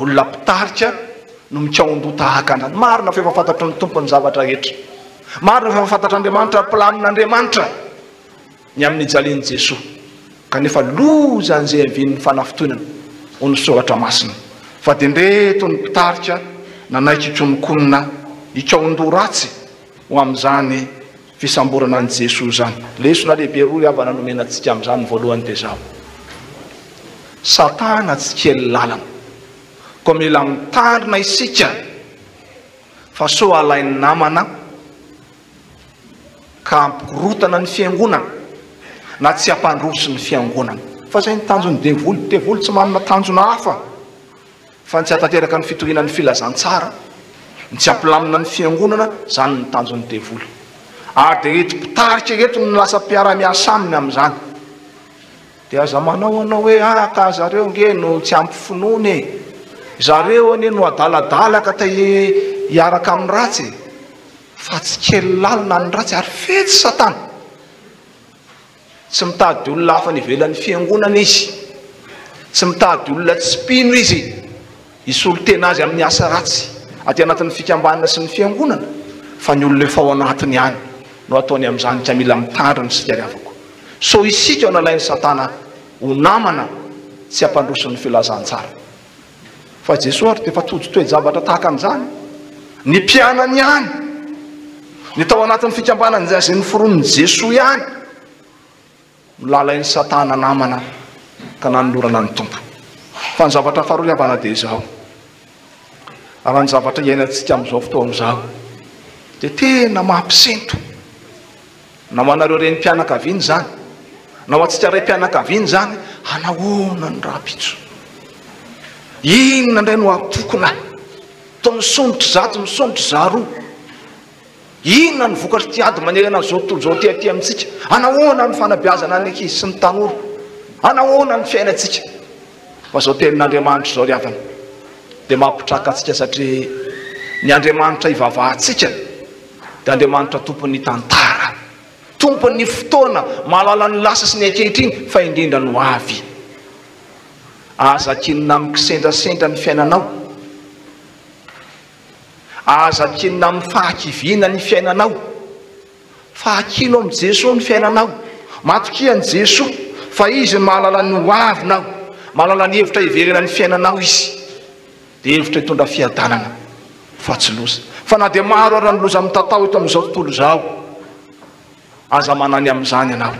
olona mpitarika no mikaondo tahaka an'izany. Marina fa efa fantatra ny tompony zavatra rehetra, marina fa efa fantatra Andriamanitra planin'Andriamanitra ny amin'ny jalian'i Jesosy, kanefa loza an'izay avin'ny fanafotoanana ho ny soratra masina. Fa dia ndreto ny mpitarika nanaika ikonokonona ikaondo ratsy ho amin'izany fisamborana an' Jesosy zany. Lesona lehibe roa ry havana nomenantsika amin'izany voalohany dia zao: Satana tsy kely lalana, ko mila mitandrina isika fa so alainy namana ka ampikorotana ny fiangonana na tsy hampandroso ny fiangonana. Fa zay ny tanjony devoly tsy manana tanjona hafa fa tsy hatateraka ny fitoriana ny filazantsara, ny tsy hampilamina ny fiangonana, zany ny tanjony devoly. Ary dia reto mpitarika reto no lasa mpiara-miasa aminy amin'izany. Dia aza manao anao hoe ka zareo nge no tsy ampy finoany, zareo anie no adaladalaka ta hiaraka amin'ny ratsy, fa tsy kely lalina ny ratsy ary fetsy Satana. Tsy mitady olona hafa nivelan'ny fiangonana izy, tsy mitady olona tsy pino izy isolo tena azy amin'ny asa ratsy aty anatin'ny fikambanana sy ny fiangonana, fa ny olona efa ao anatiny ihany no ataony amin'izany. Ka mila mitandrina sika ry havako, so isika ao nalain'ny Satana ho namana tsy hampandroso ny filazantsara. Fa Jesosy ary dia efa tojo-toe-javatra tahaka an'izany, ny mpianany ihany, ny tao anatin'ny fikambanana izay noforon'ny Jesosy ihany milalain'ny Satana namana ka nanolorana ny tompo. Fa ny zavatra faharoa ry havana dia izao, raha ny zavatra iainantsika amin'izao fotoana izao dia tena mampisento. Na ho anareo reny mpianakaviany zany, na ho antsika ray mpianakaviany zany, anahoana ny raha-pitso, inona indray no atokona to misondrotra zato misondrotra zaroa, inona ny vokatry ty ady manerana zao tontolo zao ty amintsika, anahoana ny fanabeazana ny ankizy sy ny tanora, anahoana ny fiainantsika. Fa zao tenin'Andriamanitra zao ry havana dia mampitraka antsika, satria ny Andriamanitra ivavahantsika dia Andriamanitra tompon'ny tantara, tompon'ny fotoana, mahalala ny lasa sy ny ankehitriny, fa indrindra no avy. Aza kinona mikisendrasendra ny fiainanao, aza kinona amin'ny fahakiviana ny fiainanao, fahakino amin'ny Jesosy ny fiainanao, matokian'i Jesosy fa izy mahalala ny ho avinao, mahalala ny hevitra hiverena ny fiainanao izy, dia hevitra hitondra fiadanana fa tsy loza. Fa na dia maro ara ny loza mitatao eto amin'izao tontolo izao, aza manany amin'izany ianao,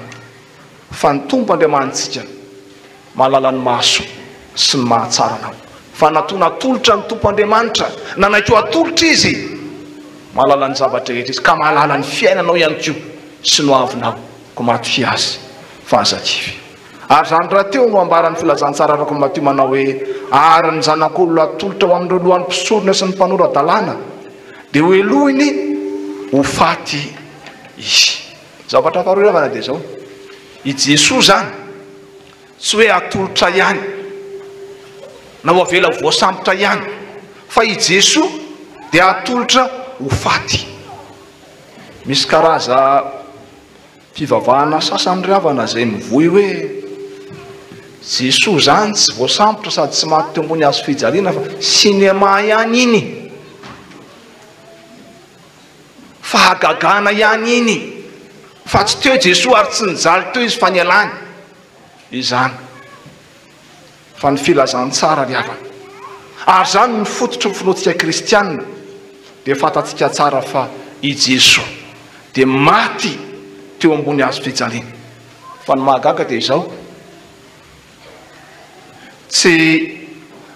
fa ny tompo Andriamantsika mahalala ny maso sy ny mahatsara anao. Fa natona atolotra ny tompo Andriamanitra, nanaiky atolotra izy mahalala ny zavatra rehetra izy, ka mahalala ny fiainanao ihany koa sy no avinao ko maty azy fahazativy. Ary zany raha teo no ambaran'ny filazantsara arako Matio manao hoe ary ny zanak'olona atolotra ho amin'ireo lohan'ny mpisorona sy ny mpanoro adalàna dia ho elohiny ho faty izy. Zavatra faharoa dia zao, i Jesosy zany tsy hoe atolotra ihany na ho avela voasambotra ihany, fa i Jesosy dia atolotra ho faty. Misy karaza fivavahana sasany ravana zay mivoy hoe Jesosy zany tsy voasambotra sady tsy maty teo ambony hazo fijaliana fa sinema ihany iny, fahagagana ihany iny, fa tsy teo Jesosy ary tsy nijaly teo izy fa nialany izany. Fa ny filazantsara ry havana, ary zany ny fototry ny filotsika kristianina dia fantatsika tsara fa i Jesosy dia maty teo ambony hazo fijaliana. Fa ny mahagaga dia izao, tsy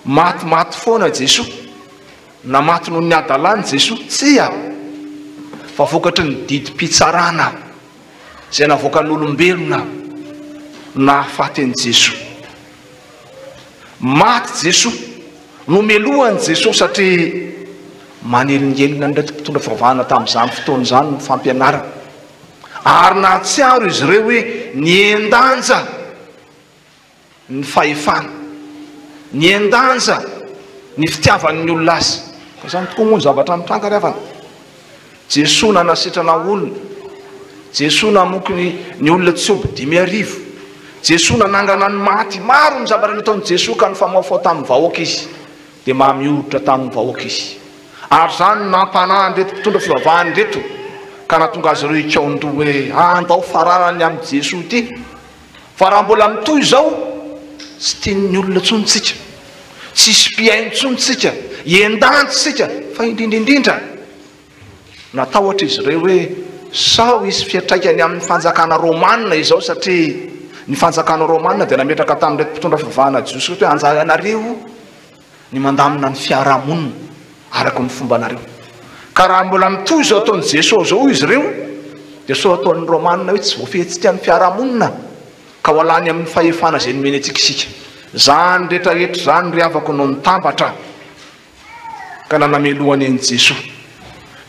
maty foana Jesosy na maty noho ny adalany Jesosy, tsy fa vokatry ny didim-pitsarana zay navoaka ny olombelona na faty an'i Jesosy. Maty Jesosy, nomelohany Jesosy satria manelingelina ny mpitondra fivavahana tamin'izany fotoana izany ny fampianarana, ary nahatsiaro izy ireo hoe niendanja ny fahefana, niendanja ny fitiavan'ny olona azy. Fa izany tokoa moa ny zavatra mitranga ry havana. Jesosy nanasitrana olona, Jesosy namoky ny olona tsy omby 5,000, Jesosy nanangana ny maty. Maro ny zavatra nataon'i Jesosy ka ny famafao tamin'ny vahoaka izy dia mamioditra tamin'ny vahoaka izy. Ary zany nampanahy andreto mpitondra fivavahany reto ka natonga azy ireo ikaondoha hoe andao fararany amin'ny Jesosy ity. Fa raha mbola mitoy izao, tsy tian'ny olona tsonitsika, tsisy mpiaino tsonitsika, iendantsika, fa indrindrindrindra natahotra izy ireo hoe sao izy fiatraikany amin'ny fanjakana Romanina izao, satria ny fanjakana Romanina dia nametraka tamin'ireo mpitondra fivavahana Jesosy hoe anjaranareo ny mandamina ny fiarahamonina araka ny fombanareo. Ka raha mbola mitoy izao ataon'i Jesosy zao izy ireo, dia sao ataon'ny Romanina hoe tsy voafehitsika ny fiarahamonina ka ho alany amin'ny fahefana izay nomeny antsika isika. Zany rehetrarehetra zany ry havako no nitambatra ka nanamelohany an'i Jesosy.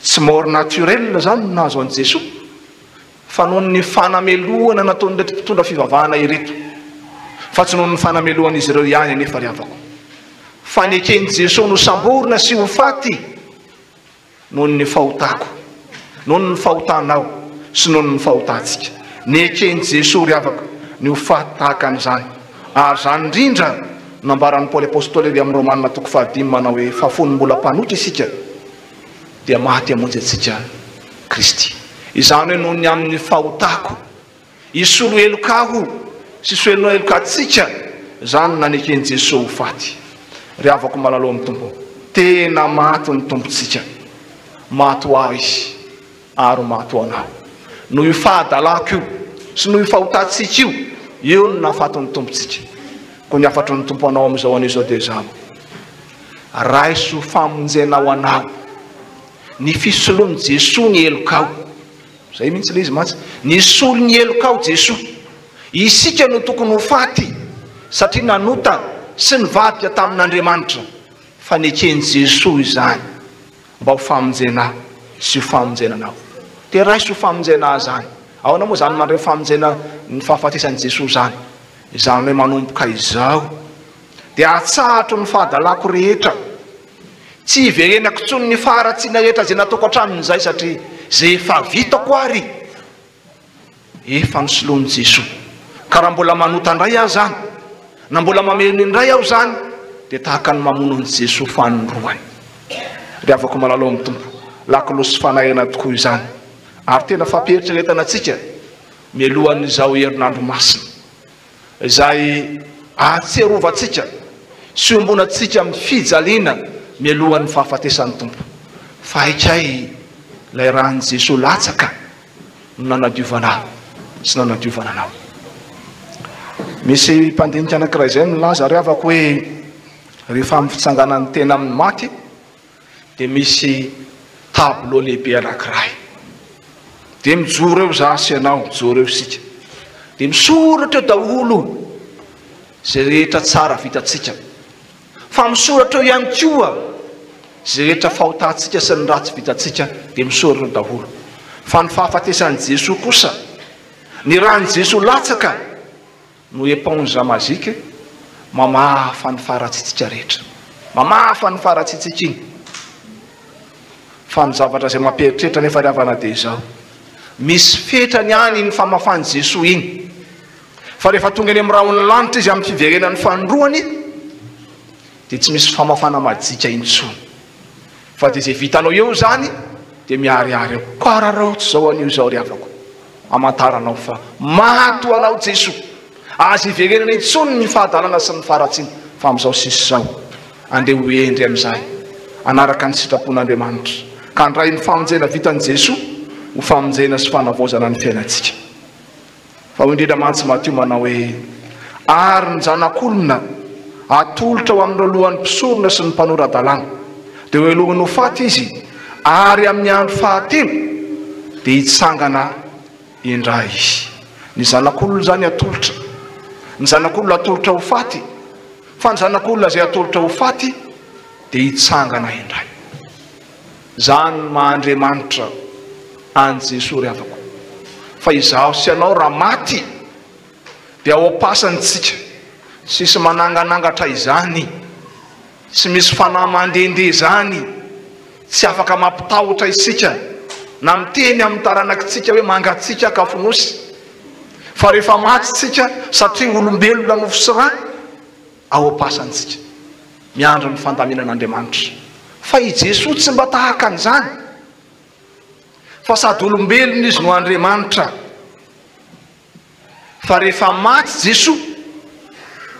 Tsy mort naturel zany nahazo an'i Jesosy, fa noho ny fanamelohana nataon'ny reto mpitondra fivavahana ireto, fa tsy noho ny fanamelohan'izy ireo ihany anefa ry havako, fa ny eken'i Jesosy no samborina sy ho faty noho ny fahotako, noho ny fahotanao sy noho ny fahotantsika. Ny eken'i Jesosy ry havako ny ho faty tahaka an'izany. Ary zany indrindra nambaran'ny Paoly apôstôly ry amin'ny Romanina 5 manao hoe fa fony mbola mpanotra isika dia maty hamonjy antsika Kristy. Izany hoe noho ny amin'ny fahotako isolo elokaho sy soelonao elokantsika, zany naneken'i Jesosy ho faty. Ry havako malalo amin'ny tompo, tena maty ny tompontsika, maty ho aho izy ary maty ho anao. Noho io fahadalako io sy noho io fahotantsika io no nahafaty ny tompontsika. Ko ny afatry ny tompo anao amin'izao an'izao dia zao, raiso famonjenao anao ny fisoloan'i Jesosy ny elokao. Zay mihitsy ilay izy matsy, ny solo ny elokao Jesosy. Isika no tokony ho faty satria nanota sy nivadika tamin'Andriamanitra, fa neken'i Jesosy izany mba ho famonjena sy ho famonjenanao. Dia raiso ho famonjena zany. Ahoana moa zany mandray famonjena ny fahafatesan'i Jesosy zany? Izany hoe manomboka izao dia atsahatra ny fahadalako rehetra, tsy hiverenako tsony ny faharatsiana rehetra zay nataoko hatramin'izay, satria zay efa vitako ary efa nisoloan'i Jesosy. Ka raha mbola manota indray aho zany na mbola mamelony indray aho zany dia tahaka ny mamono an'i Jesosy fanondroany. Ry havako malalo amin'ny tompo, lakolosy fanahirana tokoa izany, ary tena fampieritrretana antsika mialohan'izao herinandro masina izay ahatserovantsika sy ombonantsika amin'ny fijaliana mialohan'ny fahafatesan'ny tompo. Fa haikay ilay rahan'i Jesosy latsaka no nanadiovana sy nanadiovana anao. misy mpandinika anankiray zay milaza ry avako hoe rehefa amin'ny fitsanganan'ny tena amin'ny maty dia misy tableau lehibe anankiray dia mijoro eo zasy ianao mijoro eo isika dia misoratra eo daholo zay rehetra tsara vitantsika fa misoratra eo ihany koa zay rehetra fahotantsika sy ny ratsy vitantsika dia misoratra eo daholo fa ny fahafatesan'i Jesosy kosa ny ran'i Jesosy latsaka no éponge magique mamafa ny faratsitsika rehetra mamafa ny faratsitsika iny fa ny zavatra izay mampieritreritra nefa ry havana dia izao misy fetrany any ny famafany Jesosy iny fa rehefa tonga any amin'ny rahony lanitra izy amin'ny fiverenan'ny fandroany dia tsy misy famafana majika intsony fa dia izay vitanao eo zany dia miariary eo kararao tsy zao an'io zao ry havako amantaranao fa mato anao Jesosy azy iverenana intsony ny fahadalana sy ny faratsiny fa amin'izao sisy zao andeha ho endry amin'izay anaraka ny sitrapon'Andriamanitra ka handray ny famonjena vitan'i Jesosy ho famonjena sy fanavaozana ny fiainantsika fa ho indrindra mantsy Matio manao hoe ary ny zanak'olona atolotra ho amin'ireo lohan'ny mpisorona sy ny mpanora-dalàna dia ho elohany ho faty izy ary amin'ny andro fahatelo dia hitsangana indray izy ny zanak'olona zany atolotra ny zanak'olona atolotra ho faty fa ny zanak'olona zay atolotra ho faty dia hitsangana indray zany mahandriamanitra any Jesosy ry havako fa izaho sy anao raha maty dia ao ampasantsika sisy mananganangatra izany tsy misy fanahy mandehandeha zany tsy afaka mampitahotra isika na miteny amin'ny taranakitsika hoe mangatsika kafonosy fa rehefa maty tsika satria olombelona mofo sy rà ao ampasantsika miandro ny fandaminan'Andriamanitra fa i Jesosy tsy mba tahaka an'izany fa sady olombelona izy no Andriamanitra fa rehefa maty Jesosy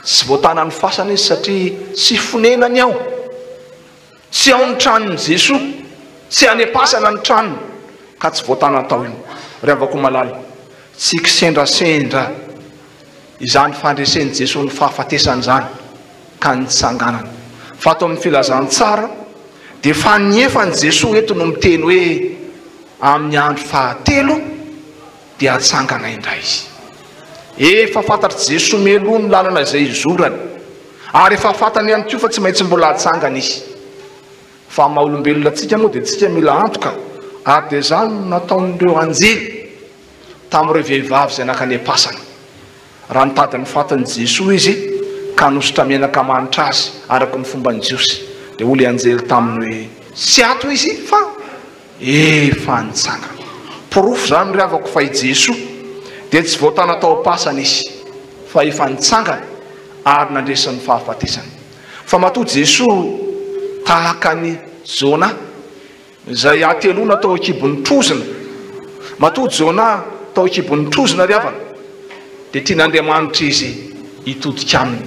tsy voatanany fasana izy satria tsy fonenany ao tsy ao ny tranony Jesosy tsy any am-pasana ny tranony ka tsy voatanany tao iny ry havako malala tsy kisendrasendra izany fandresen'i Jesosy ny fahafatesany zany ka nitsanganana fa ato amin'ny filazantsara dia fa niefany Jesosy eto no miteny hoe amin'ny andro fahatelo dia atsangana indray izy efa fantatry Jesosy meloha ny lalana izay izorany ary efa fantany ihany koa fa tsy maintsy mbola atsangana izy fa maha olombelona antsika moa dia tsika mila antoka ary dia zany no nataon'ireo anjely tamin'ireo vehivavy izay nakany am-pasana raha nitady ny fantany Jesosy izy ka nositra menaka manitra azy araka ny fomba ny Jiosy dia holy anjely taminy hoe sy ato izy fa efa nitsangana porofo zany ry havako fa i Jesosy dia tsy voatana tao am-pasana izy fa efa nitsangana ary nandresan'ny fahafatesany fa matoa Jesosy tahaka ny Jona izay atelona tao akibon'ny trozona matoa Jona tao akibon'ny trozona ry havana dia tian'Andriamanitra izy hitodika aminy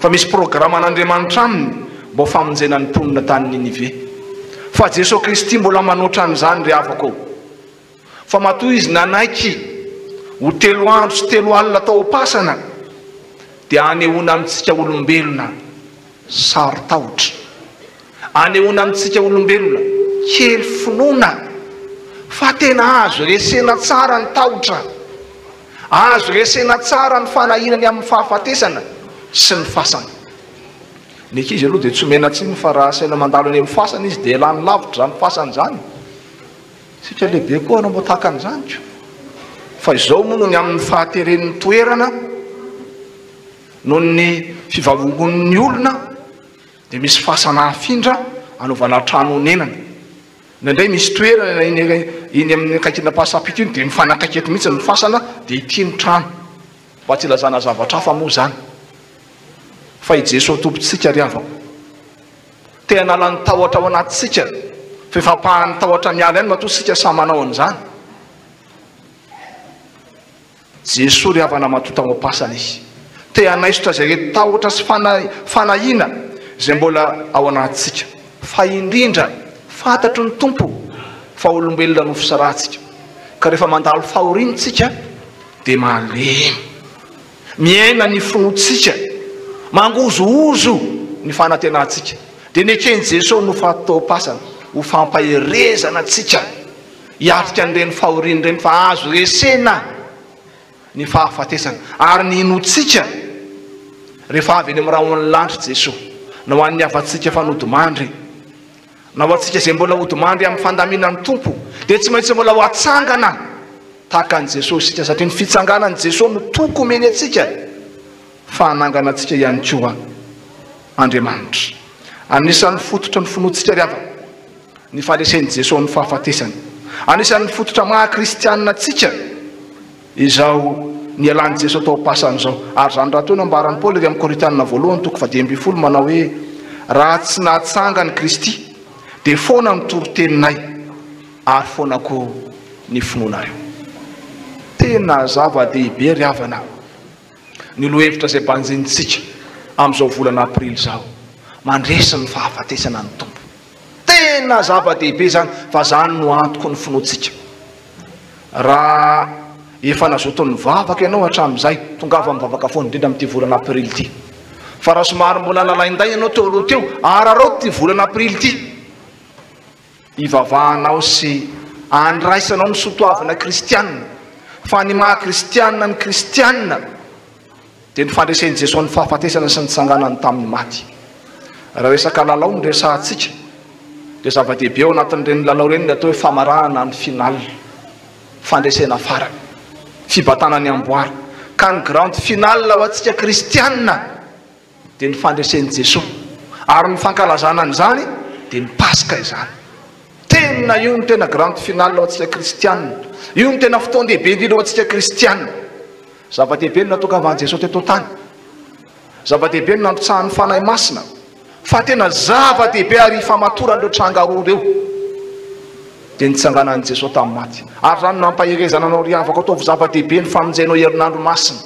fa misy programma an'Andriamanitra aminy mbo famonjena ny mponina tany Ninive fa Jesosy Kristy mbola manoatra an'izany ry havako fa matoa izy nanaiky ho 3 andro sy 3 alina tao am-pasana dia anehoana amintsika olombelona sarotahotra anehoana amintsika olombelona kely finoana fa tena azo resena tsara ny tahotra azo resena tsara ny fanahinany amin'ny fahafatesana sy ny fasana ny ankizy aloha dia tsy menatsiny fa raha saina mandalo any amin'ny fasana izy dia lany lavitra zany fasana zany sika lehibe koa anao mbo tahaka an'izany ko fa izao moa no ny amin'ny fahateren'ny toerana noho ny fivavongon'ny olona dia misy fasana afindra anaovana trano honenana nandray misy toerana iny amin'ny akaikina pasapito iny dia mifanakaiky mihitsy ny fasana dia ity ny trano mba tsy ilazana zavatra hafa moa zany fa i Jesosy tompontsika ry havako tena nalany tahotra ao anatintsika fefapahany tahotra miala ihany matoa sika samy manao an'izany Jesosy ry havana matota ao am-pasana izy te hanaisotra zay reto tahotra sy fanahina zay mbola ao anatintsika fa indrindra fantatro ny tompo fa olombelona no fisarahantsika ka rehefa mandalo fahorinitsika dia malemy miaina ny finotsika mangozoozo ny fanantenantsika dia nekeny Jesosy no fatao-pasana ho fampahirezana atsika hiatrika an'ireny fahoriany ireny fa azo resena ny fahafatesana ary ny inotsika rehefa avy eny amin'ny raha amin'ny lanitra Jesosy na ho an'ny avantsika fanodimandry na ho antsika izay mbola hodimandry amin'ny fandaminan'ny tompo dia tsy maintsy mbola ho atsangana tahaka an' Jesosy sika satria ny fitsanganan'i Jesosy no toko omeny atsika fa hanangana atsika ihany koa Andriamanitra. Anisan'ny fototra ny finoantsika ry havana ny fahalesen'i Jesosy ny fahafatesany. Anisan'ny fototra maha kristianina atsika izao ny alan'i Jesosy tao pasany izao. Ary zany raha toy no ambaran'i Paoly ry amin'ny Korintianina voalohany toko 10 manao hoe raha tsy nahatsanga ny Kristy dia foana ny toroteninay ary foana koa ny finoanareo. Tena zava-dehibe ry havana ny lohevitra izay banjinitsika amin'izao volana aprily izao mandresa ny fahafatesana ny tompo. Tena zava-dehibe zany fa zany no antoko ny finoantsika. Raha efa nazoto ny vavaka ianao hatramin'izay tongava mivavaka foana indrindra amin'ity volana aprily ity. Fa raha somary mbola nalainday ianao teo aloha teo ararao ty volana aprily ity ivavahanao sy andraisanao ny sotoavana kristianina fa ny maha kristianina ny kristianina dia ny fandresen'i Jesosy ny fahafatesana sy ny tsanganany tamin'ny maty. Raha resaka lalao ny resantsika dia zava-dehibe ao anatin'ireny lalao ireny ny atao hoe famarahana ny final fandresena farany fibatana ny amboara ka ny grande finale ho antsika kristianina dia ny fandresen'i Jesosy ary ny fankalazana an'izany dia ny paska izany. Tena io ny tena grande finale ho antsika kristianina, io ny tena fotoan-dehibe indrindra ho antsika kristianina. Zava-dehibe ny natokavan'i Jesosy teto tany, zava-dehibe ny nandrotsahany fanahy masina, fa tena zava-dehibe ary famatoran'ireo trangaroa ireo dia nitsanganan'i Jesosy tamin'ny maty. Ary zany nampahirezana anao ry havako, ataovy zava-dehibe ny famonjenao herinandro masina,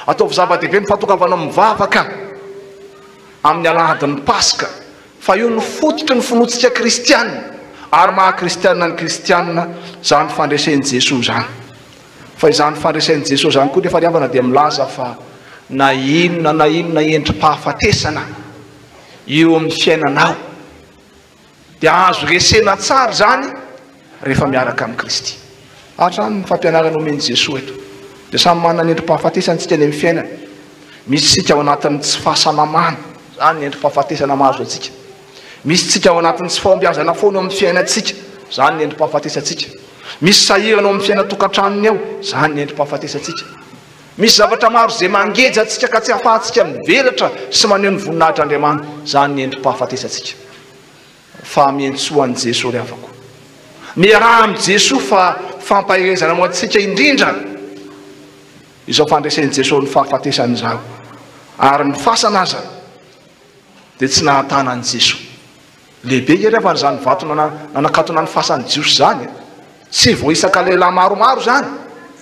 ataovy zava-dehibe ny fatokavanao mivavaka amin'ny alahadin'ny paska, fa io ny fototra ny finoantsika kristianina ary maha kristianina ny kristianina zany fandresen'i Jesosy zany. Fa izany fandresen'i Jesosy zany koa nefa ry havana dia milaza fa na inona endrim-pahafatesana eo amin'ny fiainanao dia azo resena tsara zany rehefa miaraka amin'ny Kristy. Hatrany ny fampianarana omeny Jesosy eto dia samy manana ny endrim-pahafatesana tsika any amin'ny fiainana. Misy tsika ao anatin'ny tsy fahasalamana, zany ny endrim-pahafatesana mahazo atsika. Misy tsika ao anatin'ny tsy fahombiazana foana eo amin'ny fiainantsika, zany ny endrim-pahafatesantsika. Misy sahirana ao amin'ny fiainatokantranony eo, zany ny endrim-pahafatesantsika. Misy zavatra maro izay mangeja atsika ka tsy hahafahantsika mivelatra sy maneho ny voninahitr'Andriamanitra, zany ny endrim-pahafatesantsika. Fa miantsoa an'i Jesosy ry havako, miaraha amin'i Jesosy fa fampahirezana mo antsika indrindra izao fandresen'i Jesosy ny fahafatesany izao. Ary ny fasana aza dia tsy nahatanan'i Jesosy. Lehibe ry havana zany vato nanakatona ny fasan'i Jesosy zany, tsy voaisaka lehilahy maromaro zany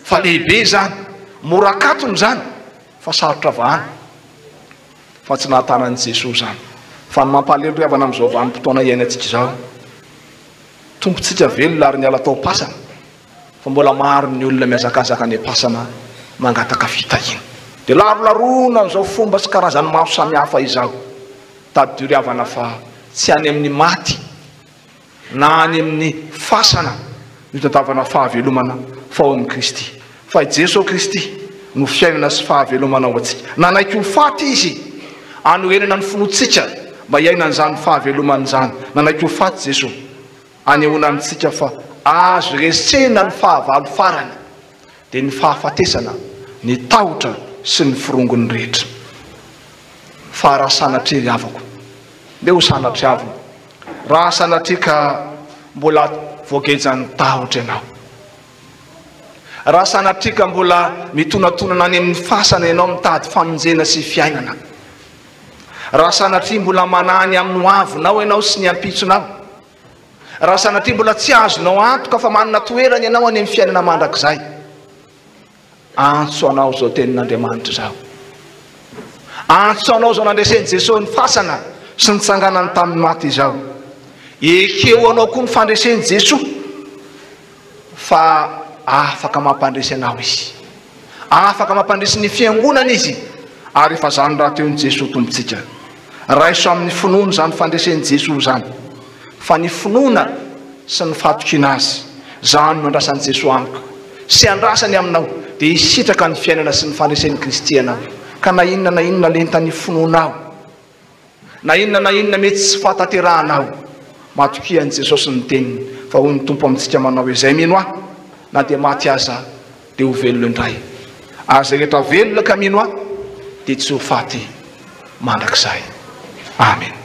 fa lehibe zany, mora katony zany fa sarotra vahana, fa tsy nahatanan'i Jesosy zany. Fa ny mampalelo ry havana amin'izao vanim-potoana iainantsika izao, tompontsika velona ary ny ala tao pasana, fa mbola maro ny olona miazakazaka ny pasana mangataka fitahina. Dia larolarona amin'izao fomba sy karazany maro samihafa izao tadidio ry havana fa tsy any amin'ny maty na any amin'ny fasana mitantavana fahavelomana fa ao amin'ny Kristy. Fa i Jesosy Kristy no fiainana sy fahavelomana ao antsika. Nanaiky ho faty izy anorenana ny finoantsika mba hiainana izany fahavelomana izany. Nanaiky ho faty Jesosy anehoana amintsika fa azo resena ny fahavalo farany dia ny fahafatesana, ny tahotra sy ny firongony rehetra. Fa raha sanatria ry havako, dia ho sanatria avy. Raha sanatria ka mbola voagejany tahotra ianao, raha sanatria ka mbola mitonatonana any amin'ny fasana ianao mitady famonjena sy fiainana, raha sanatria mbola manany amin'ny hoavinao ianao sy ny ampitsonao, raha sanatria mbola tsy azonao antoka fa manana toerana ianao any amin'ny fiainana mandrakizay, antso anao zao tenin'Andriamanitra zao, antso anao zao nandresen'i Jesosy ny fasana sy ny tsanganany tamin'ny maty izao. Ekeo anao koa ny fandresen'i Jesosy fa afaka mampandresa anao izy, afaka mampandrisy ny fiangonana izy ary efa zany raha teo ny Jesosy tompontsika raiso amin'ny finoana zany fandresen'i Jesosy zany fa ny finoana sy ny fahatokina azy zany no andrasan'i Jesosy amiko sy andrasany aminao dia hisitraka ny fiainana sy ny fandresen'ny Kristy anao ka na inona lentany finoanao na inona mety tsy fahatanterahanao matokian'i Jesosy ny teniny fa hoy ny tompo amintsika manao hoe izay mino aho na dia maty aza dia ho velona indray ary zay rehetra velona ka mino aho dia tsy ho faty mandrakizay. Amen.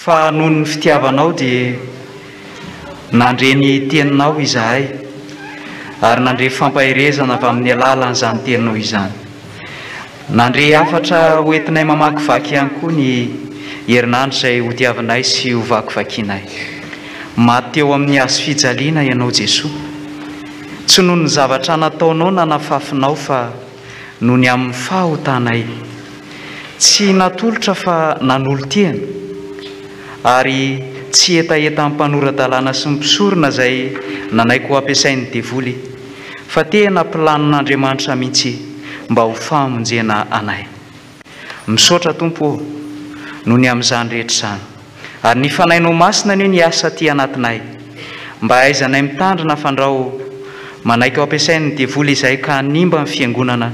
Fa noho ny fitiavanao dia nandreny teninao izahay ary nandre fampahirezana avy amin'ny alalan'izany teninao izany. nandre afatra hoentinay mamakivaky ihany koa ny herinandro izay hotiavinay sy ho vakivakianay. Maty teo amin'ny azo fijaliana ianao Jesosy, tsy noho ny zavatra nataonao na nafafinao fa noho ny amin'ny fahotanay. Tsy natolotra fa nanolo-tiana ary tsy etaeta amin'ny mpanorandalàna sy ny mpisorona izay nanaiko ho ampiasain'ny devoly, fa tena planin'Andriamanitra mihitsy mba ho famonjena anay. Misaotra Tompo noho ny amin'izany rehetra izany, ary ny fanainao masina ny ny asa ty anatinay, mba aizanay mitandrina fandrao manaiky ho ampiasain'ny devoly izay ka hanimba ny fiangonana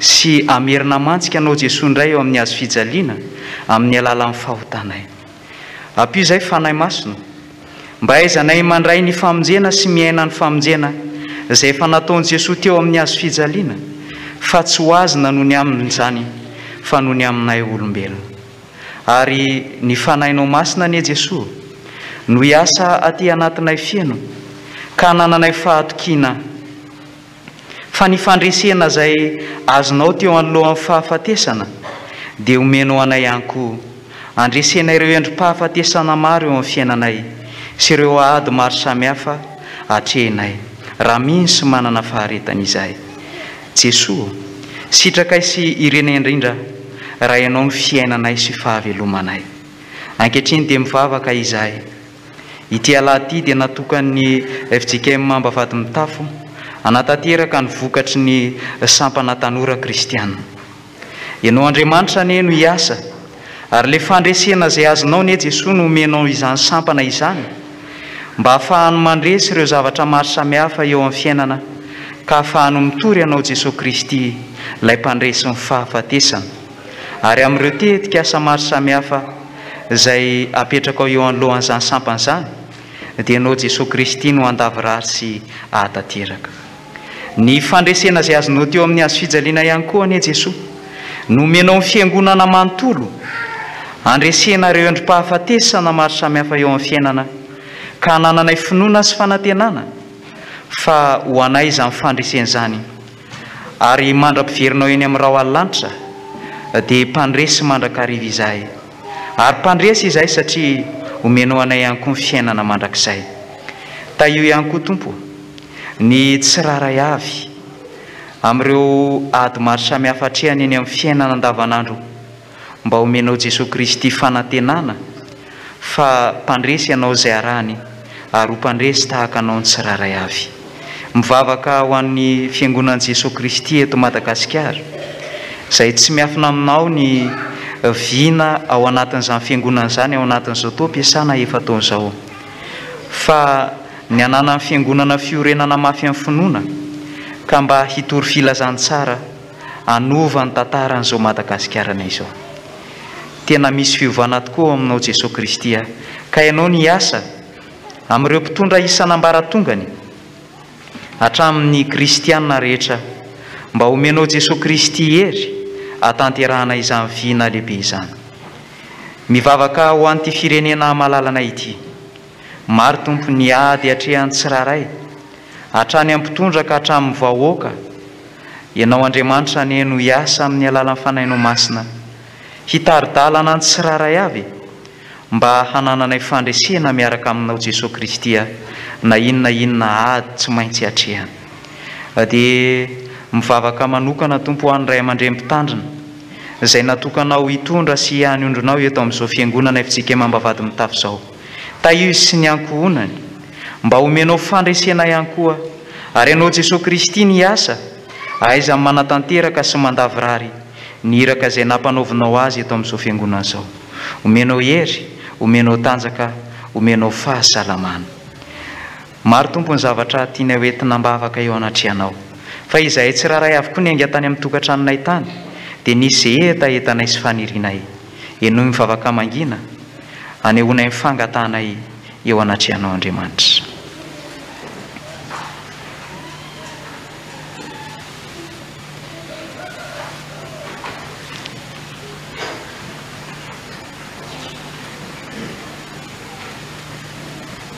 sy amerina mantsika anao Jesosy indray eo amin'ny azo fijaliana amin'ny alalan'ny fahotanay. Ampio izay fanahy masina, mba aizanay mandray ny famonjena sy miaina ny famonjena izay efa nataon'i Jesosy teo amin'ny azo fijaliana, fa tsy ho azona noho ny amin'izany fa noho ny aminay olombelona. Ary ny fanahinao masina anie Jesosy no hiasa aty anatinay fiaino ka nananay fahatokiana, fa ny fandresena izay azonao teo anolohan'ny fahafatesana dia omenao anay ihany koa andresena ireo endrim-pahafatesana maro eo amin'ny fiainanay sy ireo ady maro samihafa atrehinay raha minsy manana faharetana izahay. Jesosy, sitrakay sy ireny indrindra raha ianao ny fiainanay sy fahavelomanay. Ankehitriny dia mivavaka izahay. Ity alahady dia natokan'ny FJKM Mambavady Mitafo anatanteraka ny vokatry ny sampana tanora kristiana. Ianao Andriamanitra anie no hiasa, ary le fandresena izay azonao anie Jesosy no omenao izany sampana izany mba ahafahany mandresy ireo zavatra maro samihafa eo amin'ny fiainana, ka ahafahany mitory ianao Jesosy Kristy ilay mpandresy ny fahafatesana. Ary amin'ireo tetika asa maro samihafa izay apetraka eo anolohan'izany sampana izany dia ianao Jesosy Kristy no andavirary sy ahatanteraka. Ny fandresena izay azonao teo amin'ny azo fijaliana ihany koa anie Jesosy no omenao ny fiangonana manontolo, andresena ireo endrim-pahafatesana maro samihafa eo amin'ny fiainana, ka hanananay finoana sy fanantenana fa ho anay izany fandresena izany. Ary mandra-piverina eny amin'ny rao alanitra dia mpandresy mandrakariva izahay, ary mpandresy izahay satria omenao anay ihany koa ny fiainana mandrakizay. Io ihany koa Tompo ny tsiraray avy amin'ireo ady maro samihafa atrehany eny amin'ny fiainana andavanandro, mba omenao Jesosy Kristy fanantenana fa mpandresy ianao izay arahany ary ho mpandresy tahaka anao ny tsiraray avy. Mivavaka ho an'ny fiangonan'i Jesosy Kristy eto Madagasikara izay tsy miafina aminao ny viana ao anatin'izany fiangonana izany, ao anatin'izao toam-piasana efa taon'izao, fa ny anana ny fiangonana fiorenana mafy amin'ny finoana ka mba hitory filazany tsara anova ny tantaran'izao Madagasikara izao. Tena misy fiovana tokoa aminao Jesosy Kristy, ka ianao ny asa amin'ireo mpitondra isan'ambaratongany hatramin'ny kristianina rehetra mba omenao Jesosy Kristy hery atanterahana izany viana lehibe izany. Mivavaka ho an'ity firenena malalana ity, maro Tompo ny ady atrehan'ny tsiraray hatrany amin'ny mpitondra ka hatramin'ny vahoaka. Ianao Andriamanitra anie no hiasa amin'ny alalan'ny fanahinao masina hitaridalana ny tsiraray avy mba hanananay fandresena miaraka aminao Jesosy Kristy na inona ady tsy maintsy hatrehana. Dia mivavaka manokana Tompo ho an'ny ray aman-dreny mpitandrina izay natokanao hitondra sy hanyondronao eto amin'izao fiangonana FJKM Mambavady Mitafo izao. Io sy ny ankohonany mba omenao fandresena ihany koa, ary ianao Jesosy Kristy ny asa aiza manatanteraka sy mandavirary ny iraka izay nampanaovinao azy eto amin'izao fiangonana izao. Omenao hery, omenao tanjaka, omenao fahasalamana. Maro Tompo ny zavatra tiana hoentina mbavaka eo anatrehanao, fa izahay tsiraray avokoa ny hainga tany amin'ny tokantranonay tany dia nisy etaetanay sy fanirinay. Ianao mivavaka mangina anehoanay mifangatanay eo anatrehanao Andriamanitra.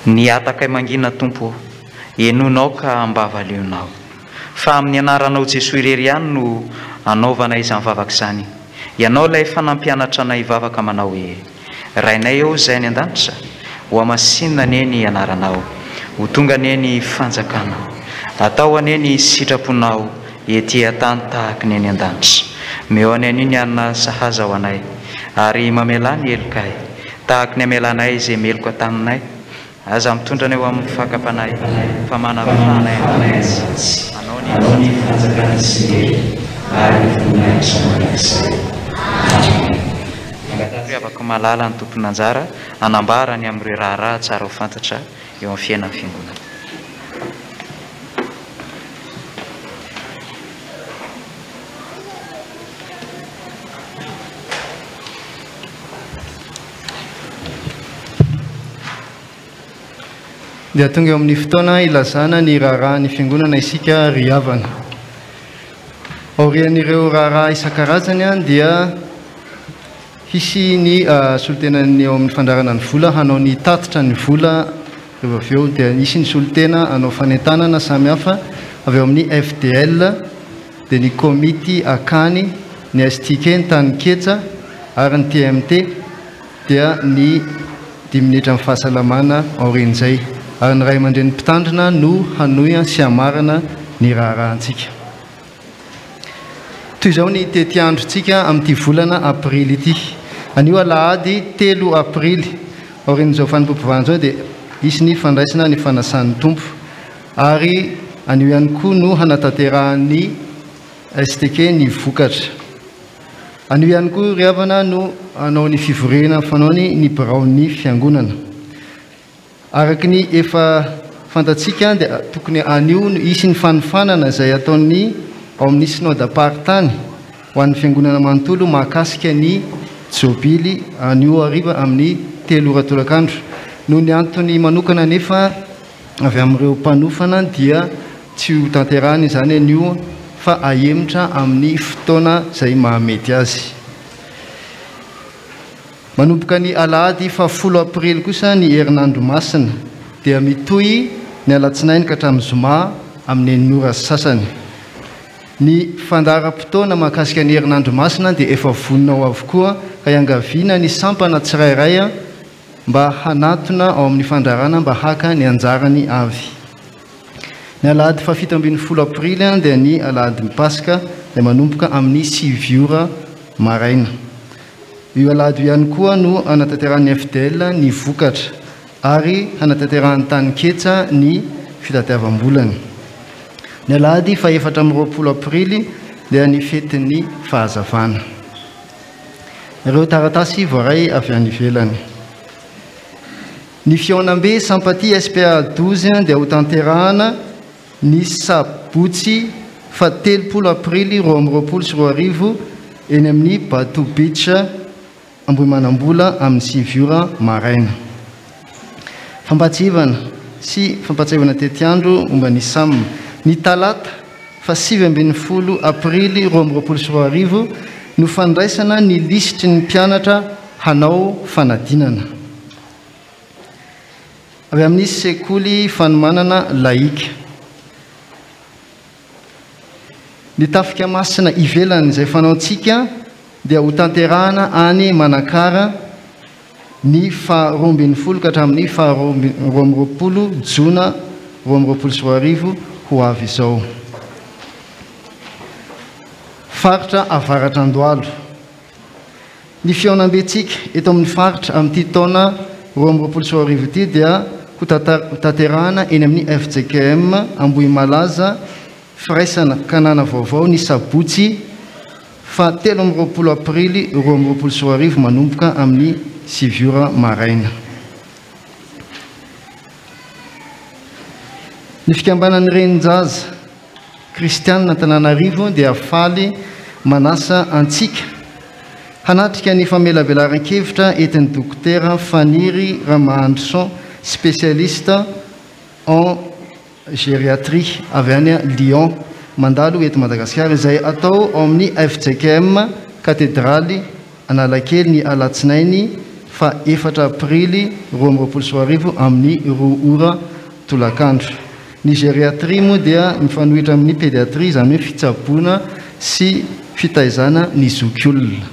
Ny atakay mangina Tompo enonao ka ambavaleonao, fa amin'ny anaranao Jesosy irery ihany no anaovana izany vavaka izany. Ianao ilay fanampianatra anay vavaka manao hoe rainay eo izay ny an-danitra ho amasinina neny anaranao, ho tonga neny fanjakana, atao aneny sitraponao ety an-tany tahaka neny an-danitra. Meo any aniny anina sahaza ho anay ary mamela ny elokay tahaka ny amelanay izay meloka taminay. Aza mitondra anay ho amin'ny fakapanay fa manafanay anay anao ny fanjakana sy ary vonay somanakizay. Afaka malala ny tompony anjara anambarany amin'ireo raharaha tsara ho fantatra eo amin'ny fiainan'ny fiangonana. Dia tonga eo amin'ny fotoana ilazana ny raharaha ny fiangonana isika ry havana. Aorian'ireo raharaha isan-karazany dia hisy ny solontenany eo amin'ny fandarana ny vola, hanao ny tatitra ny vola rehefa avy eo. Dia hisy ny solotena hanao fanentanana samihafa avy eo amin'ny FDL, dia ny komity akany, ny STK, ny tanin-ketsa ary ny TMT, dia ny 10 minitra amin'ny fahasalamana aorian'izay. Ary ny ray aman-dren'ny mpitandrina no hanoy sy hamarana ny raharahantsika. Toy izao ny tety androntsika amin'ity volana aprily ity. Anio alahady 3 aprily aorian'izao fanompoam-pivavahana izao dia hisy ny fandraisana ny fanasan'ny tompo. Ary anio ihany koa no hanatanterahany STK ny vokatra. Anio ihany koa ry havana no hanao ny fivorena fanao ny biraon'ny fiangonana. Araky ny efa fantatsika dia tokony anio hisy ny fanofanana izay ataony ao amin'ny synode apartany ho an'ny fiangonana manontolo mahakasika ny jobily anio hariva amin'ny 3 ora tolakandro. Noho ny antony manokana nefa avy amin'ireo mpanofana dia tsy ho tanterahany izany anio fa ahemitra amin'ny fotoana izay mahamety azy. Manomboka ny alahady fa 10 aprily kosa ny herinandro masina dia mitohy ny alatsinainy ka hatramin'ny zoma amin'ny 9 ora sasany. Ny fandaharam-potoana mahakasika ny herinandro masina dia efa voninao avokoa ka iangaviana ny sampana tsirairay mba hanatona ao amin'ny fandarana mba haka ny anjarany avy. Ny alahady fa 17 aprily dia ny alahady mipasika dia manomboka amin'ny 7 ora maraina. Io alahady ihany koa no hanatanterahany FDL ny vokatra ary hanatanterahany tanin-ketsa ny fitatiavam-bolany. Ny alahady fa 4 aprily dia ny fetin'ny fahazavana. Ireo taratasy voaray avy any ivelany. Ny fiaonam-be Sampaty SPA 12 dia ho tanterahana ny sabotsy fa 3 aprily 2024 eny amin'ny Bato Beach Ambohimanambola amin'ny 7 ora maraina. Fampatsivana sy fampatsivana tety andro momba ny SAM. Ny talata fa 17 aprily 2024 no fandraisana ny lisitry ny mpianatra hanao fanadinana. Avy amin'ny sekoly fanomanana laika. Ny tafika masina ivelany izay fanaontsika dia ho tanterahana any Manakara ny fa 12 ka hatramin'ny fa 20 Jona 2024 ho avy izao. Faritra avaratra Andohalo. Ny fiaonam-bentsika eto amin'ny faritra amin'ity taona 2024 ity dia ho tanterahana eny amin'ny FJKM Ambohimalaza firaisana kanana vaovao ny sabotsy fa 13 aprily 2024 manomboka amin'ny 7 ora maraina. Ny fikambanan'ny renin-jaza kristianina Antananarivo dia faly manasa antsika hanatrika ny famelabelaran-kevitra etin'ny dokotera Faniry Ramahandrison, spécialiste en gériatrie avy any Lyon, mandalo eto Madagasikara, izay atao ao amin'ny FJKM katedraly Analakely ny alatsinainy fa 4 aprily 2024 amin'ny 2 ora tolakandro. Ny gériatrie moa dia mifanohitra amin'ny pédiatrie, izany hoe fitsaboana sy fitaizana ny zokiolona.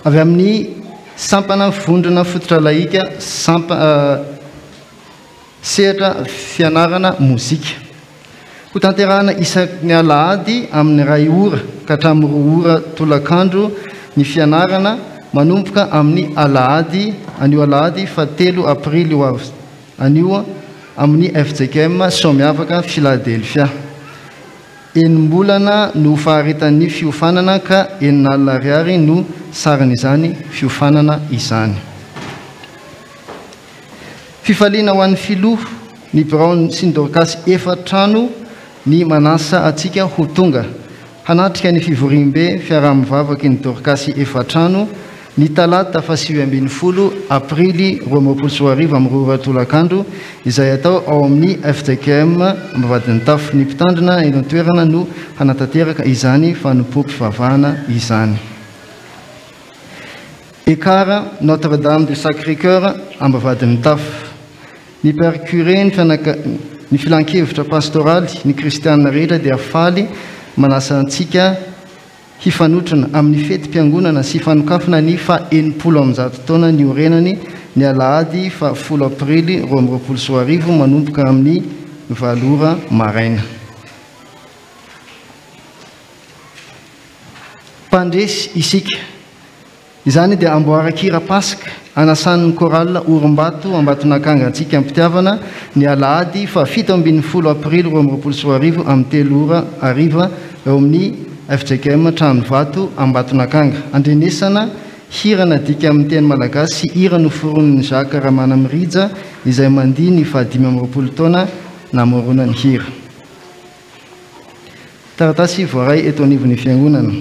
Avy amin'ny sampana vondrona fototra laika sehatra fianarana mozika ho tanterahana isaky ny alahady amin'ny ray ora ka hatramin'ny 2 ora tolakandro ny fianarana manomboka amin'ny alahady anio alahady 7 aprily ho avy anio amin'ny FJKM somiavaka Philadelphia. Enim-bolana no faharitan'ny fiofanana ka 9 alina ariary no saran'izany fiofanana izany. Fifaliana ho an'ny filoha ny Brown sy ny Dorcas efatrano ny manasa atsika ho tonga hanatrika ny fivoriam-be fiaraha-mivavaky ny Dorcas efatrano ny talata 7 aprily 2024 amin'ny 2 ora tolakandro izay atao ao amin'ny FJKM ambavadin'ny tafo ny mpitandrina eny an-toerana no hanatanteraka izany fanompo-mpivavahana izany. Ekara Notre-Dame du Sacré-Cœur ambavadin'ny tafo ny Père Curé ny filan-kevitra pastoraly ny kristianina rehetra dia faly manasa antsika hifanotrana amin'ny fety-piangonana sy fanokafana ny 70 taona ny orenany ny alahady 10 aprily 2024 manomboka amin'ny 9 ora maraina. Mpandresy isika izany dia amboarakira pasika anasan'ny koralina Orom-bato Ambatonakanga antsika ampitiavana ny alahady 7 aprily 2024 amin'ny 3 ora ariva eo amin'ny FJKM Tranovato Ambatonakanga. Andrenesana hirana dika amin'ny teny malagasy sy hira noforon'ny Jacques Ramana Mirija izay mandihy ny 5 taona namoronany hira. Taratasy voaray eto anivon'ny fiangonana.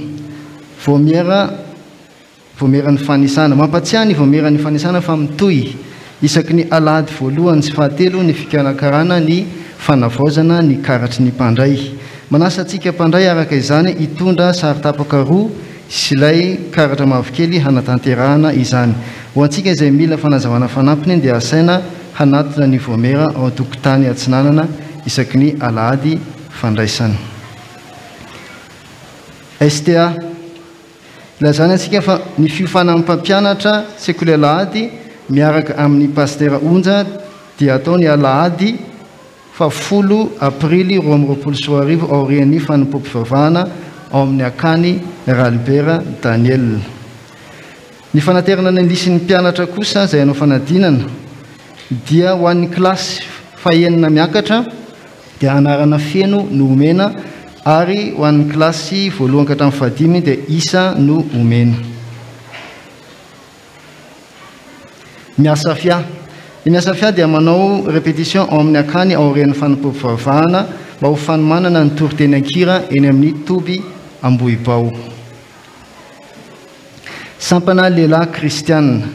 Vomeran'ny fanisana mampatsiahy ny vomeran'ny fanisana fa mitohy isaky ny alahady voalohany sy 7 ny fikarakarana ny fanavaozana ny karatry ny mpandray. Manasa antsika mpandray araka izany hitondra saritapaka 2 sy ilay karatra mavokely hanatanterahana izany. Ho antsika izay mila fanazavana fanampiny dia asaina hanatona ny vomera ao an-tokotany atsinanana isaky ny alahady fandraisana. STA ilazany antsika fa ny fiofanan'ny mpampianatra sekoly alahady miaraka amin'ny pastera onja dia atao ny alahady 10 aprily 2024 aorian'ny fanompo-mpivavahana ao amin'ny akany Ralbert Daniel. Ny fanaterana ny lisin'ny mpianatra kosa izay anao fanadinana dia ho an'ny kilasy fahenina miakatra dia anarana feno no omena ary ho an'ny kilasy voalohany ka hatramin'ny 5 dia isa no omena. Miasa fia. Ny miasa fia dia manao répétition ao amin'ny akany aorian'ny fanompo-mpivavahana mba ho fanomanana ny toriteny ankira eny amin'ny Toby Ambohibao. Sampana lehilahy kristianina.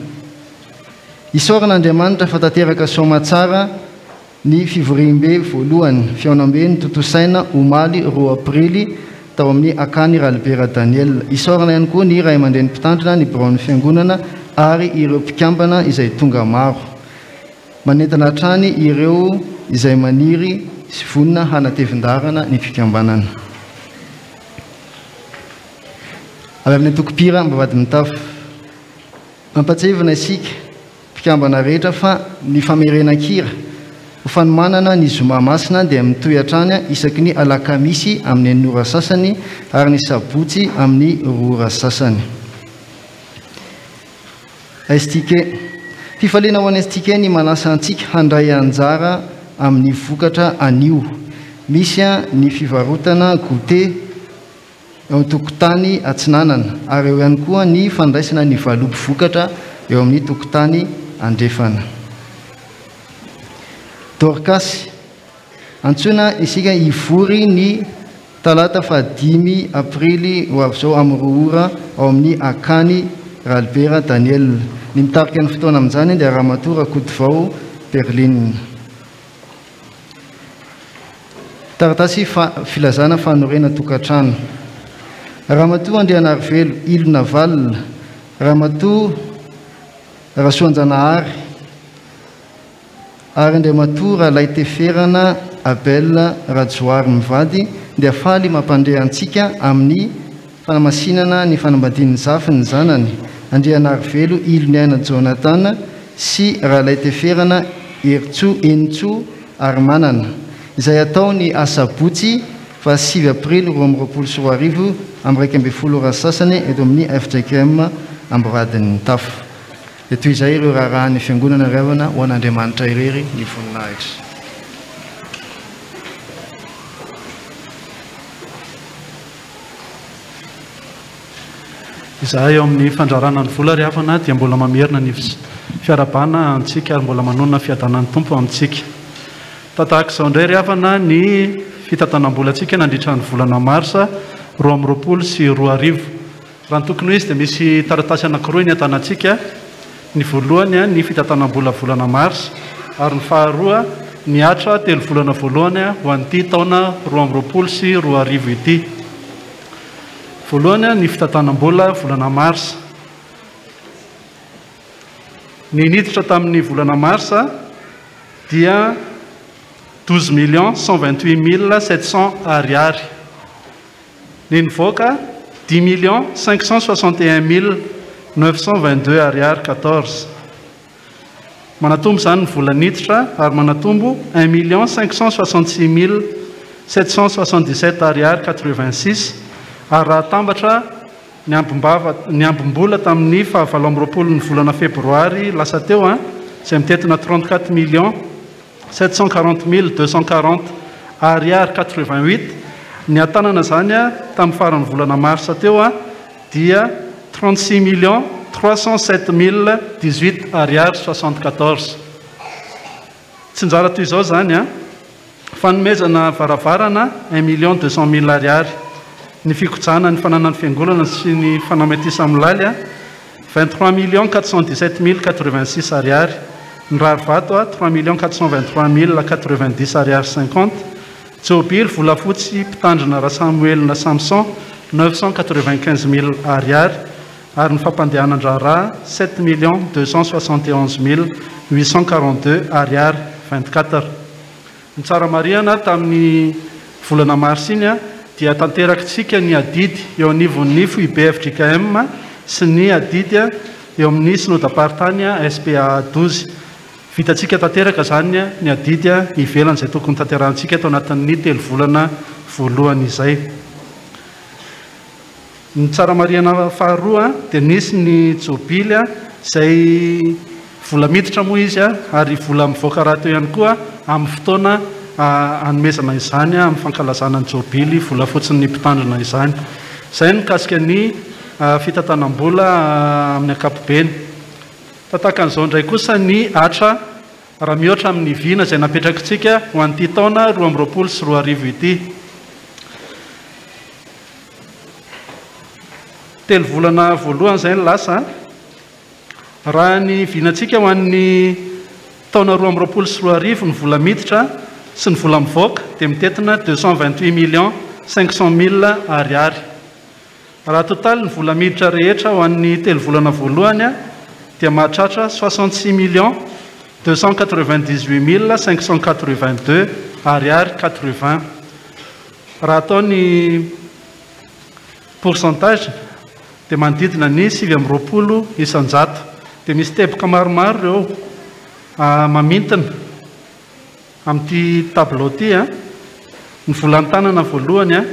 Isaoran'Andriamanitra fa tanteraka somatsara ny fivoriam-be voalohany fiaonam-be ny totosaina omaly 2 aprily tao amin'ny akany Ralbert Daniel. Isaorana ihany koa ny ray aman-dreny mpitandrina ny Brown fiangonana ary ireo mpikambana izay tonga maro. Manentana hatrany ireo izay maniry sy vonina hanatevin-darana ny fikambanana. Avy amin'ny tokopira ambavadin'ny tafo. Mampatsevina isika mpikambana rehetra fa ny famerenan-kira ho fanomanana ny zoma masina dia mitohy hatrany isaky ny alakamisy amin'ny 9 ora sasany ary ny sabotsy amin'ny 2 ora sasany. Estike fifaliana ho an'ny estike ny manasa antsika handray anjara amin'ny vokatra anio. Misy ny fivarotana goûter eo an-tokotany atsinanana ary eo ihany koa ny fandraisana ny valobo vokatra eo amin'ny tokotany andrefana. Dorcas antsoina isika hivory ny talata 5 aprily ho avy izao amin'ny 2 ora ao amin'ny akany Ralbert Daniel. Ny mitarika ny fotoana amin'izany dia Ramatoa Rakotovao Berlin. Taratasy filazana fanorena tokantrano. Ramatoa Andrianarivelo Ilona Val, Ramatoa Rasoanjanahary ary Andriamatoa Ralaiteferana Abel Rajoary mivady dia faly mampandeha antsika amin'ny fanamasinana ny fanambadian'ny zafy ny zanany Andrianary Velo Ilony Aina Jonathan sy Rahalay Teferana Enitso Armanana izay atao ny asabotsy fa 7 aprily 2024 amin'ny 1 sasany eto amin'ny FJKM Amboradin'ny Tafo. Dia toy izay ireo raharahan'ny fiangonana revana ho an'Andriamanitra irery ny voninahitra. Izahay eo amin'ny fandrarana ny vola ry havana dia mbola mamerina ny fiarabana antsika ary mbola manonona fiadanan'ny tompo amintsika. Tahaka izao indray ry havana ny fitantanam-bolantsika nandritra ny volana marsa 2020 sy 2020. Raha ny tokony izy dia misy taratasy anankiroa ny atanantsika. Ny voalohany ny fitantanam-bola volana marsa ary ny faharoa ny atra 3 volana voalohany ho an'ity taona 2020 sy 2020 ity. Voalohany ny fitantanam-bola volana marsa. Ny niditra tamin'ny volana marsa dia 12,128,700 ariary. Ny nivoaka 10,561,922 ariary 14. Manatombo izany ny vola niditra ary manatombo 1,566,777 ariary 86. Ary raha tambatra ny ambom-bola tamin'ny 7 ny volana febroary lasa teo izay mitetina 34,740,240 ariary 88. Ny atanana zany tamin'ny faran'ny volana marsa teo dia 36,307,018 ariary 74. Tsinjara toy izao zany fanomezana varavarana 1,200,000 ariary. Ny fikojana ny fananany fiangonana sy ny fanametisa amin'ny laly 23,417,086 ariary. Ny rary vato 3,423,090 ariary 50. Tsobily volafotsy mpitandrina ra Samuel Samson 995,000 ariary. Ary ny fampandehanan-draharaha 7,271,842 ariary 24. Ny tsara mariana tamin'ny volana mars iny dia tanterakitsika ny adidy eo anivon'ny FIBFJKM sy ny adidy eo amin'ny synodam-paritany SPA 12. Vitatsika tanteraka zany ny adidy ivelany izay tokony tanterahantsika eto anatin'ny 3 volana voalohany izay. Ny tsara mariana faharoa dia nisy ny jobily izay vola miditra moa izy ary vola mivoaka raha teo ihany koa amin'ny fotoana anomezana izany amin'ny fankalazana ny jobily vola fotsiny ny mpitandrina izany. Izay no kasika ny fitantanam-bola amin'ny ankapobeny. Tahaka an'izao indray kosa ny atra raha mihoatra amin'ny vina izay napetrakitsika ho an'ity taona 2020 sy 2020 ity. 3 volana voalohany izay ny lasa raha ny vinantsika ho an'ny taona 2020 sy 2020 ny vola miditra sy ny vola mivoaka dia mitetina 228,500,000 ariary. Raha totaly ny vola miditra rehetra ho an'ny 3 volana voalohany dia mahatratra 66,298,582 ariary 80. Raha atao ny pourcentage dia manodidina ny 720 isan-jato. Dia misy teboka maromaro ireo mamintana amin'ity tableau ity ny volan-tanana voalohany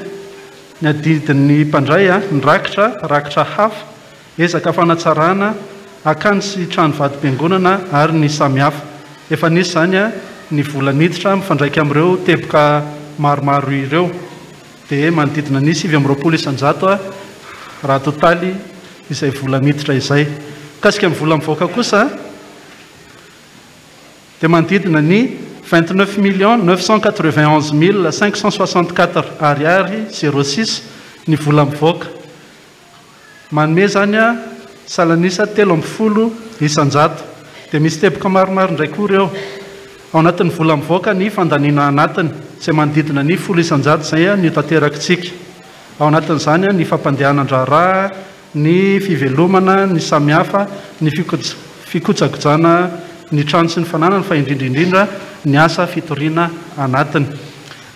ny adidin'ny mpandray ny rakitra hafa ezaka fanatsarana akany sy trano vady-piangonana ary ny samihafa. Efa nisy zany ny vola niditra mifandraika amin'ireo teboka maromaro ireo dia manodidina ny 720 isan-jato raha totaly izay vola miditra izay. Kasika amin'ny vola mivoaka kosa dia manodidina ny 29,991,564 ariary 06 ny vola mivoaka. Manome zany salanisa 30 isan-jato. Dia misy teboka maromaro indray koa ireo. Ao anatin'ny vola mivoaka ny fandaniana anatiny izay manodidina ny 10 isan-jato izay ny tanterakitsika. Ao anatin'izany ny fampandehanan-draharaha, ny fivelomana, ny samihafa, ny fikotsakotsana ny trano sy ny fananany fa indrindraindrindra ny asa fitoriana anatiny.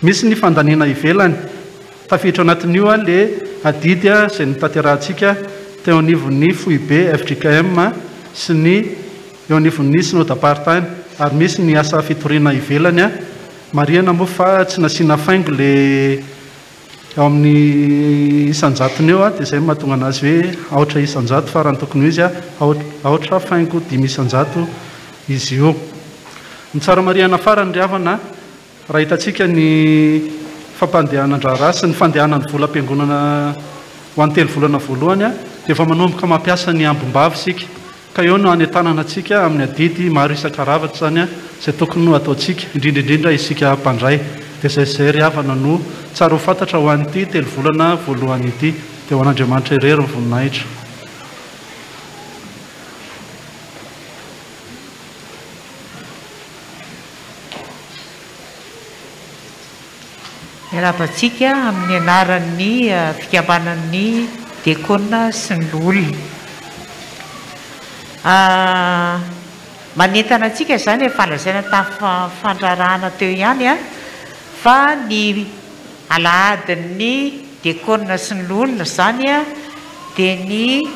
Misy ny fandanena ivelany tafiditra anatin'io a le adidy a izay nitanterahantsika teo anivon'ny foibe FJKM sy ny eo anivon'ny synode apartany, ary misy ny asa fitoriana ivelany a marihana moa fa tsy nasiana faingo le ao amin'ny isanjatony eo a dia izay mahatonga anazy hoe aotra isanjato fa raha ny tokony izy a aotra faingo 5 isanjato izy io. Ny tsara marihana farany ry havana raha hitantsika ny fampandehanan-draharaha sy ny fandehanany vola am-piangonana ho an'ny 3 volana voalohany a dia efa manomboka mampiasa ny ambom-bavy sika, ka eo no anentanana antsika amin'ny adidy maro isan-karavatra zany a izay tokony no ataontsika indrindraindrindra isika mpandray. Dia zay ry havana no tsara ho fantatra ho an'ity 3 volana voalohany ity. Dia ho an'Andriamanitra irery ny voninahitra. Miarabantsika amin'ny anaran'ny fikambanan'ny diakona sy ny olona. Manentana antsika izany fandraisana tamin'ny fandrarahana teo ihany a fa ny alahadin'ny diakona sy ny olona izany a dia ny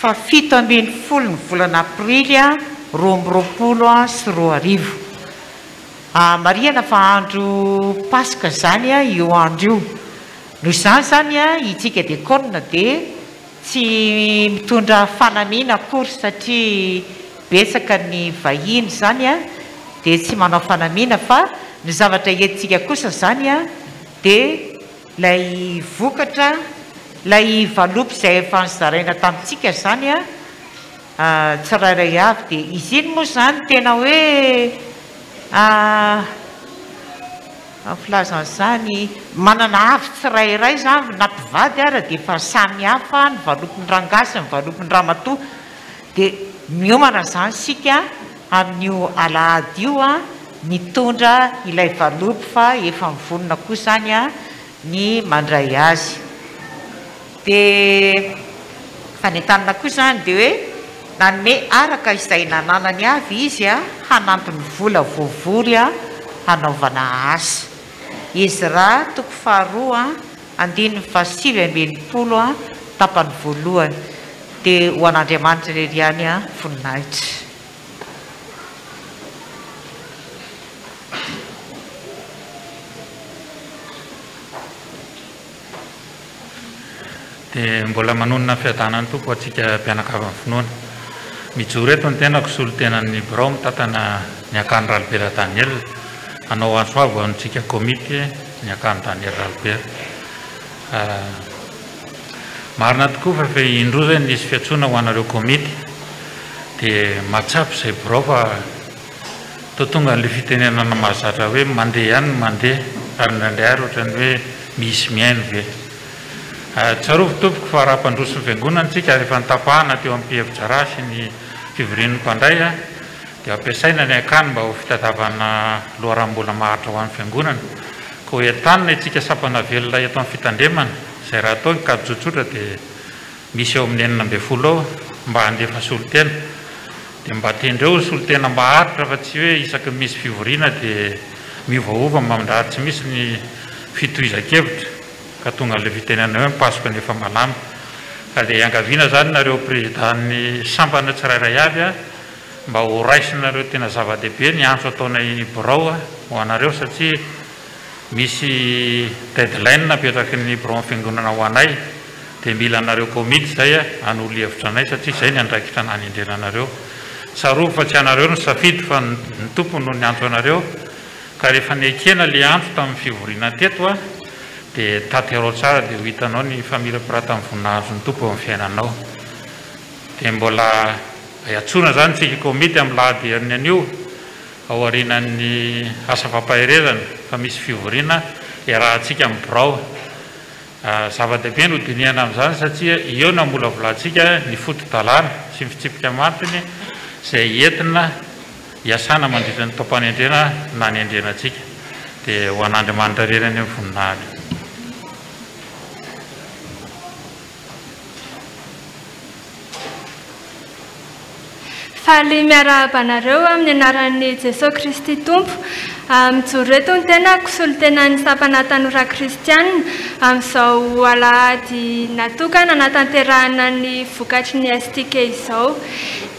7 ambin'ny folo ny volana aprily a 2020 sy 2020. Marihana fa andro pasika zany a io andro io. Noho izany zany a itsika diakona dia tsy mitondra fanamiana akory satria betsaka ny vahiny zany a dia tsy manao fanamiana, fa ny zavatra entintsika kosa zany a dia lay vokatra lay valopy izay efa nyzaraina tamintsika zany a tsirairay avy. Dia izy iny moa zany tena hoe filazan'izany manana avy tsirairay zany na mpivady ara dia efa samy hafa ny valopin'ny rangasy, ny valopin'ny ramatoa. Dia miomana zany sika amin'io alahady io a mitondra ilay valopy fa efa mivonona koa zany a ny mandray azy. Dia fanentanana koa zany dia hoe nanome araka izay nananany avy izy a hanampy ny vola voavory a hanaovana asa. Izy raha 2:2 tapany voalohany. Dia ho an'Andriamanitra irery ihany a voninahitra. Dia mbola manonona fiadanany tompo atsika mpianakavy amin'ny finoana. Mijoro eto ny tenako solotenan'ny birao mitatana ny akan'ny Ralibera Daniel, anao ansoavo antsika komity ny akan'ny Daniel Ralibera. Marina tokoa fa efa indroa zay nisy fiantsoana ho anareo komity dia matsapy izay birao fa toa tonga n'ilay fitenenana mahazatra hoe mandeha ihany mandeha ary nandray ary ohatrany hoe misy miaino ve. Tsarovy tompoko fa raha-mpandroso ny fiangonana tsika ary efa nitapahana teo amin'ny mpihevi-draharaha sy ny fivorian'ny mpandray a dia ampiasaina ny akany mba ho fitadiavana loharaha-mbola maharitra ho an'ny fiangonana. Ka ho entanina itsika sapana velona eto amin'ny fitandremana izay raha atao nkajojotsotra dia misy eo amin'ny 9 ao mba handefa solotena. Dia mba tendreo solotena maharitra fa tsy hoe isaky misy fivoriana dia miovaova mandrary tsy misy ny fitohizan-kevitra ka tonga le fitenena hoe mipasoka ny efa malama. Ka dia angaviana zany nareo présiden'ny sampana tsirairay avy a mba ho raisinareo tena zava-dehibe ny antso ataona birao ho anareo satria misy deadline napetraky ny birao fiangonana ho anay dia mila anareo komity zay hanolo hevitra anay satria izay ny andraikitra nanendrenanareo. Tsarovy fa tsy anareo ny safidy fa ny tompo no ny antso anareo. Ka rehefa niekena le antso tamin'ny fivoriana teto a dia taterao tsara dia ho hitanao ny famiram-pirata amin'ny voninahitry ny tompo amin'ny fiainanao. Dia mbola atsona zany tsika komity amin'ny lahady an'io ao aorianan'ny asa fampaherezana fa misy fivoriana iarahantsika amin'ny birao. Zava-dehibe no dinihana amin'izany satria eo no mbola volantsika ny foto-dalàna sy ny fitsipika mantiny izay entina hiasana mandritra ny taom-panendrena na ny endrenantsika. Dia ho an'Andriamanitra irery any amin'ny voninahitra. faly miarabanareo amin'ny anaran'ny Jesosy Kristy Tompo mijoro eto ny tenako solontenan'ny sampana tanora kristianina amin'izao alahady natokana natanterahana ny vokatry ny STK izao.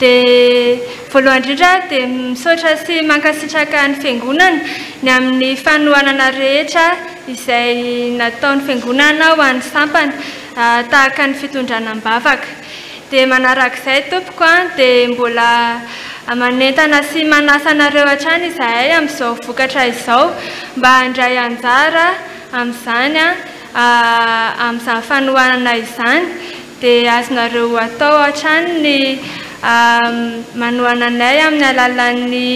Dia voalohany indrindra dia misaotra sy mankasitraka ny fiangonana ny amin'ny fanohanana rehetra izay nataon'ny fiangonana ho an'ny sampana tahaka ny fitondrana-bavaka. Dia manarak'izay tompoko dia mbola manentana sy manasa anareo hatrany izahay amin'izao vokatra izao mba handray anjara amin'izany amin'izany fanohanana izany. Dia azonareo atao hatrany ny manohana anay amin'ny alalan'ny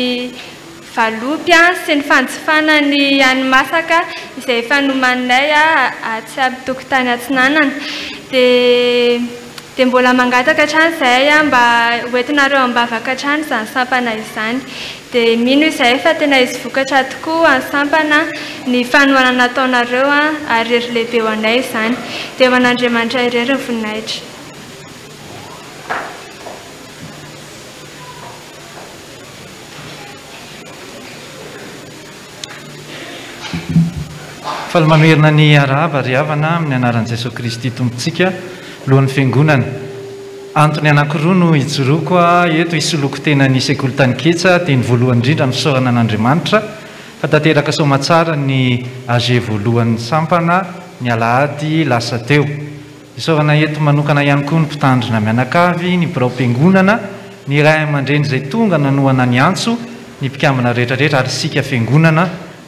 valopy sy ny fanjifana ny hani-masaka izay fanomanay atsy aby tokotany Atsinanana. Dia mbola mangataka hatrany izahay mba hoentinareo ambavaka hatrany izany sampana izany. Dia mino izahay fa tena izy vokatra tokoa any sampana ny fanohanana nataonareo ary ery lehibe ho anay izany. Dia ho an'Andriamanitra irery ny voninahitra. Falmamerina ny arahava ry havana amin'ny anaran'i Jesosy Kristy tompontsika lohan'ny fiangonana. Antony anankiroa no ijoroako eto isoloko tena ny sekoly tany ketsa dia ny voalohany indrindra misaorana an'Andriamanitra fa tanteraka soamatsara ny AG voalohan'ny sampana ny alahady lasa teo. Isaorana eto manokana ihany koa ny mpitandrina mianakavy, ny birao fiangonana, ny ray aman-dreny izay tonga nanohana ny antso, ny mpikambana rehetrarehetra ary sika fiangonana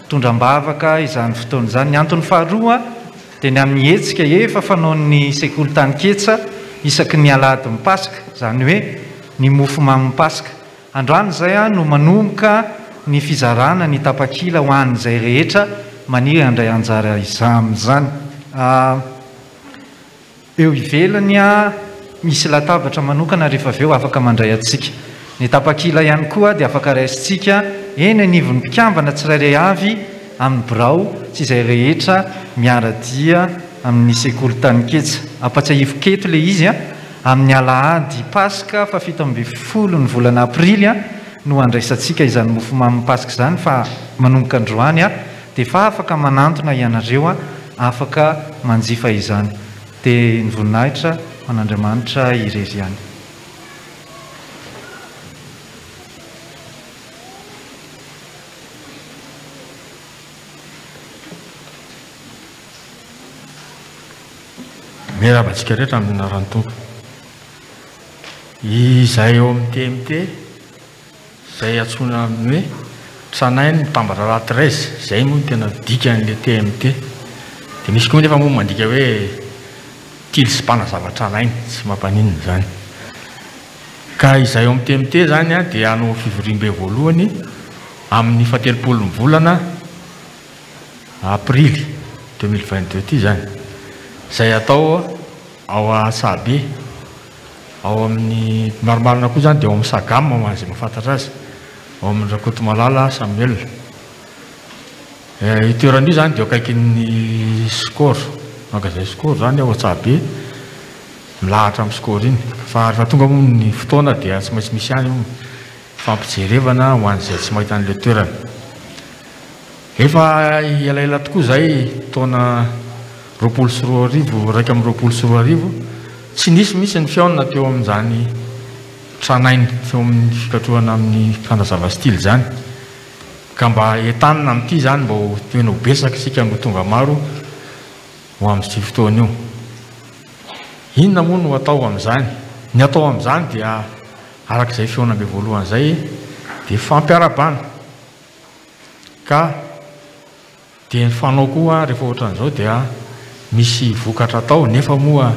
tondram-bavaka izany fotoana izany. Ny antony faharoa dia ny amin'ny hetsika efa fanaon'ny sekoly tany ketsa isaky ny alahady mipasika, izany hoe ny mofo mamy mipasika. Androany izay no manomboka ny fizarana ny tapakila ho an'izay rehetra maniry handray anjara amin'izany. Eo ivelany misy latabatra manokana rehefa avy eo afaka mandray antsika. Ny tapakila ihany koa dia afaka raisintsika eny anivon'ny mpikambana tsirairay avy amin'ny birao sy izay rehetra miaradia amin'ny sekoly tany ketsa. Ampatsiahivo keto ilay izy amin'ny alahady pasika fa 17 ny volana aprily no andraisantsika izany mofo mamy pasika izany fa manomboka androany dia fa afaka manantona ianareo afaka manjifa izany. Dia ny voninahitra an'Andriamanitra irery ihany. Miarabantsika rehetra amin'ny anaran'ny Tompo. Izay eo amin'ny TMT izay antsoina amin'ny hoe tranainy mitambatra raha 13 izay moa tena dikan'ilay TMT. Dia misy koa nefa moa mandika hoe tily sy mpanazavatra anainy tsy mampaninina izany. Ka izay eo amin'ny TMT izany dia hanao fivorim-be voalohany amin'ny 17 volana aprily 2022 ity izany. Izay atao ao Sabe, ao amin'ny maromarona koa izany dia ao amin'ny Sagama mazay mahafantatra azy, ao amin'ny Rakotomalala Samuel. Io toerana io izany dia akaikin'ny Skor, magazay Skor izany ao Sabe, milahatra amin'ny Skor iny. Fa rehefa tonga moa ny fotoana dia tsy maintsy misy any fampijerevana ho an'izay tsy mahita an'ilay toerana. Efa elaela tokoa izay taona 24 raika amin'ny 24 tsy nisy misy ny fiaonana teo amin'izany tranainy teo amin'ny fikatrohana amin'ny fanazava stily izany. Ka mba entanina amin'ity izany mba toena ho besaka isika no tonga maro ho amin'ity fotoana io. Inona moa no atao amin'izany? Ny atao amin'izany dia arak'izay fiaonambe voalohany izay dia fampiarabana. Ka dia ny fanao koa rehefa ohatran'izao dia misy vokatra atao nefa moa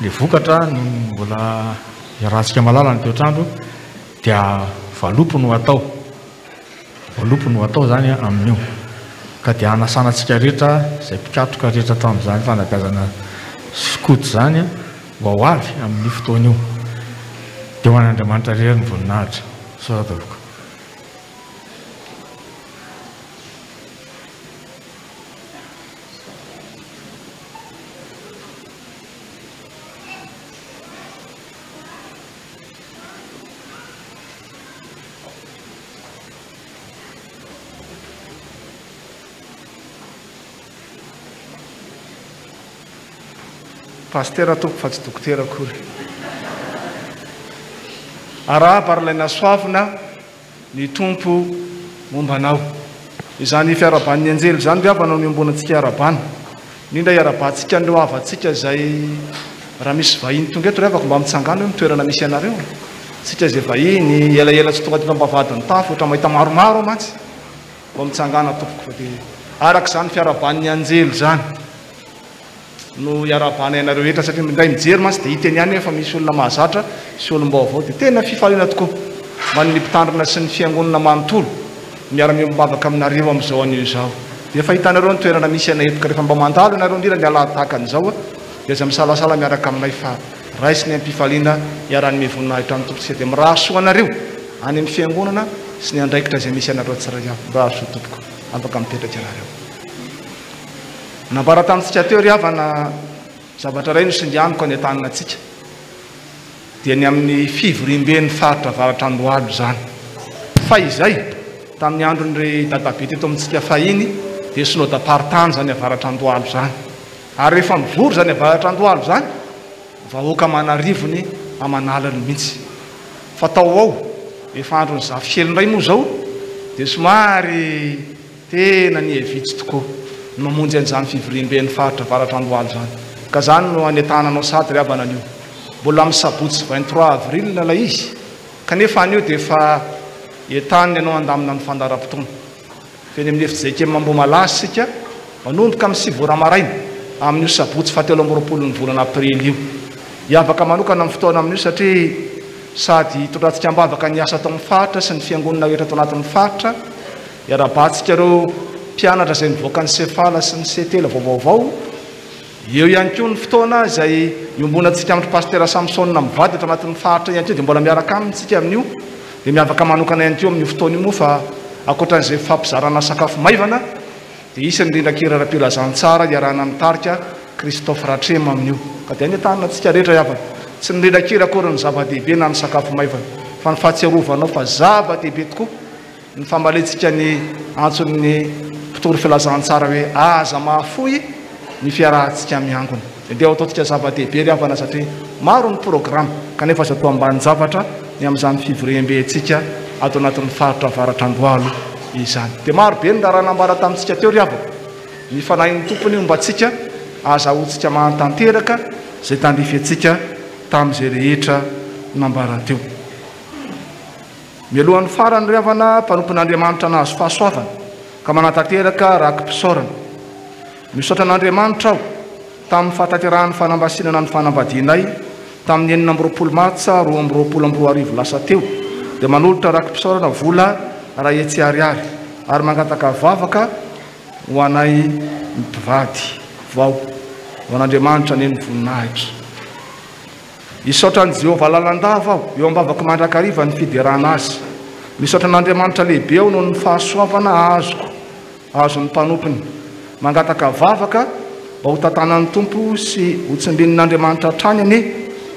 le vokatra no mbola iarahantsika malala ny toetrandro dia valopy no atao. Valopy no atao izany amin'io. Ka dia anasanantsika rehetra izay mpikatroka rehetra tamin'izany fanabeazana skoto izany mba ho avy amin'ny fotoana io. Dia ho an'Andriamanitra rery ny voninahitra. Soratavoko. pastera toko fa tsy dokotera akory arahaba ary ilaina soavina ny tompo mombanao izany fiaraban'ny anjely zany viavanao ny ambonantsika arabana indrindra iarabantsika nreo avatsika zay raha misy vahiny tonga eto re afaka mba mitsangana hoe mitoerana misy ianareo tsika zay vahiny elaela tsy tonga ty mbavadiny tafo ohatra mahita maromaro mantsy mba mitsangana tompoko fa dia araka zany fiaraban'ny anjely zany no iarabana ianareo etra satria minday mijery mantsy dia hiteny ihany efa misy olona mahazatra sy olom-baovao dia tena fifaliana tokoa man'ny mpitandrina sy ny fiangonana manontolo miara-mibavaka aminareo amin'izao an'io zao dia efa hitanareo ny toerana misy anay eto ka rehefa mba mandalo ianareo indrindra ny ala tahaka an'izao dia za misalasala miaraka aminay fa raisy ny ampifaliana iarany mivoninaitra ny tompotsika dia mirahasoa anareo any amin'ny fiangonana sy ny andraikitra zay misy anareo tsara iaho mirahasoa tompoko afaka mipetratra anareo nambara tamintsika teo ry havana zavatra ray no sindianiko any an-tanana atsika dia ny amin'ny fivorimben'ny faritra varatra andohalo zany fa izay tamin'ny andron'ry dadabe teto amintsika fahiny dia synodam-paritany zany avaratra andohalo zany ary rehefa mivory zany avaratra andohalo zany vahoaka manarivony amanalany mihitsy fa tao ao efa androny zafikelindray moa zao dia somary tena ny evitsy tokoa mamonjy an'izany fivorimben'ny faritra varatra andohalo zany ka zany no anetananao sady ry havana an'io mbola amin'ny sabotsy 23 avril lay izy kanefa an'io dia efa etany ianao andamina ny fandaram-potoana feny amin'ny efizay mambo malazy sika manomboka amin'ny sivoramaraina amin'io sabotsy 17 ny volana aprily io hiavaka manokana amin'ny fotoana amin'io satria sady toratsika mbavaka ny asa tao amin'ny faritra sy ny fiangonana rehetra tao anatin'ny faritra iarabantsika reo mpianatra zay nivoaka ny sefala sy ny setela vaovaovao eo ihany koa ny fotoana zay iombonantsika amin'ny pastera samsona mivady eto anatin'ny faritra ihany keo dia mbola miaraka amintsika amin'io dia miavaka manokana ihany keo amin'io fotoana io moa fa akoatran'izay fampizarana sakafo maivana dia isany indrindra kira-pilazantsara iarahana mitarika Christophe Ratrema amin'io ka dia anytanana antsika rehetra iavana tsy nindrindra kira akory ny zava-dehibe na ny sakafo maivana fa ny fahatsiarovanao fa zava-dehibe tokoa ny fambalentsika ny antson'ny mpitory filazantsara hoe aza mahafoy ny fiarahantsika miangona dia ataontsika zava-dehibe ry havana satria maro ny programme kanefa aza atao ambany zavatra ny amin'izany fivorembentsika atao anatin'ny faritra varatra andohalo izany dia maro be ny raha nambara tamintsika teo ry havana ny fanahin'ny tompony io mba tsika azahoantsika mahantanteraka zay tandrify atsika tamin'izay rehetra nambara teo mialohan'ny farany ry havana mpanompon'Andriamanitra nahazo fahasoavana ka manantanteraka rakim-pisaorana misaotra an'Andriamanitra aho tamin'ny fahatanterahany fanambasinana ny fanambadianay tamin'ny 9 matsa 2024 lasa teo dia manolotra rakim-pisaorana vola ray etsy ariary ary mangataka vavaka ho anay mpivady vao ho an'Andriamanitra ny voninahitra misaotra ny Jehovah lalandava aho eo ambavako mandrakariva ny fiderana azy misaotra an'Andriamanitra lehibe aho noho ny fahasoavana azo ny mpanompony mangataka vavaka mba ho tantanan'ny tompo sy ho tsimbin'Andriamanitra hatrany ane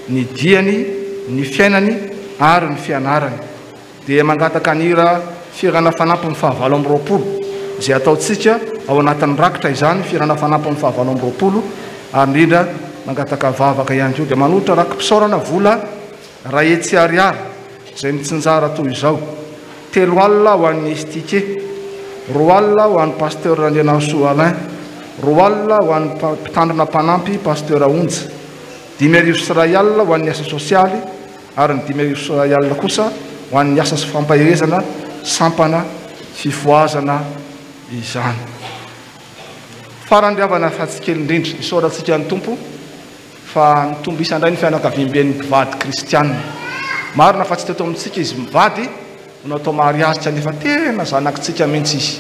ny diany ny fiainany ary ny fianarany dia mangataka nira firana fanampy ny 720 izay ataontsika ao anatin'ny rakitra izany firana fanampy ny 720 ary indrindra mangataka vavaka ihany koa dia manolotra rakim-pisaorana vola ray etsy ariary izay mitsinjara toy izao 3 alina ho an'ny estike 2 alina ho an'ny pasteur Andrianasoa Alain 2 alina ho an'ny mpitandrina mpanampy pasteur Onja 5 sy alina ho an'ny asa sosialy ary ny 5 sy alina kosa ho an'ny asa sy fampahirezana sampana fifoazana izany farany ry havana fa tsy kely indrindra isaorantsika ny tompo fa nitombo isandray ny fianakaviam-ben'ny mpivady kristianina marina fa tsy teto amintsika izy mivady no atao mariazy tsy anefa tena zanakitsika mihitsy izy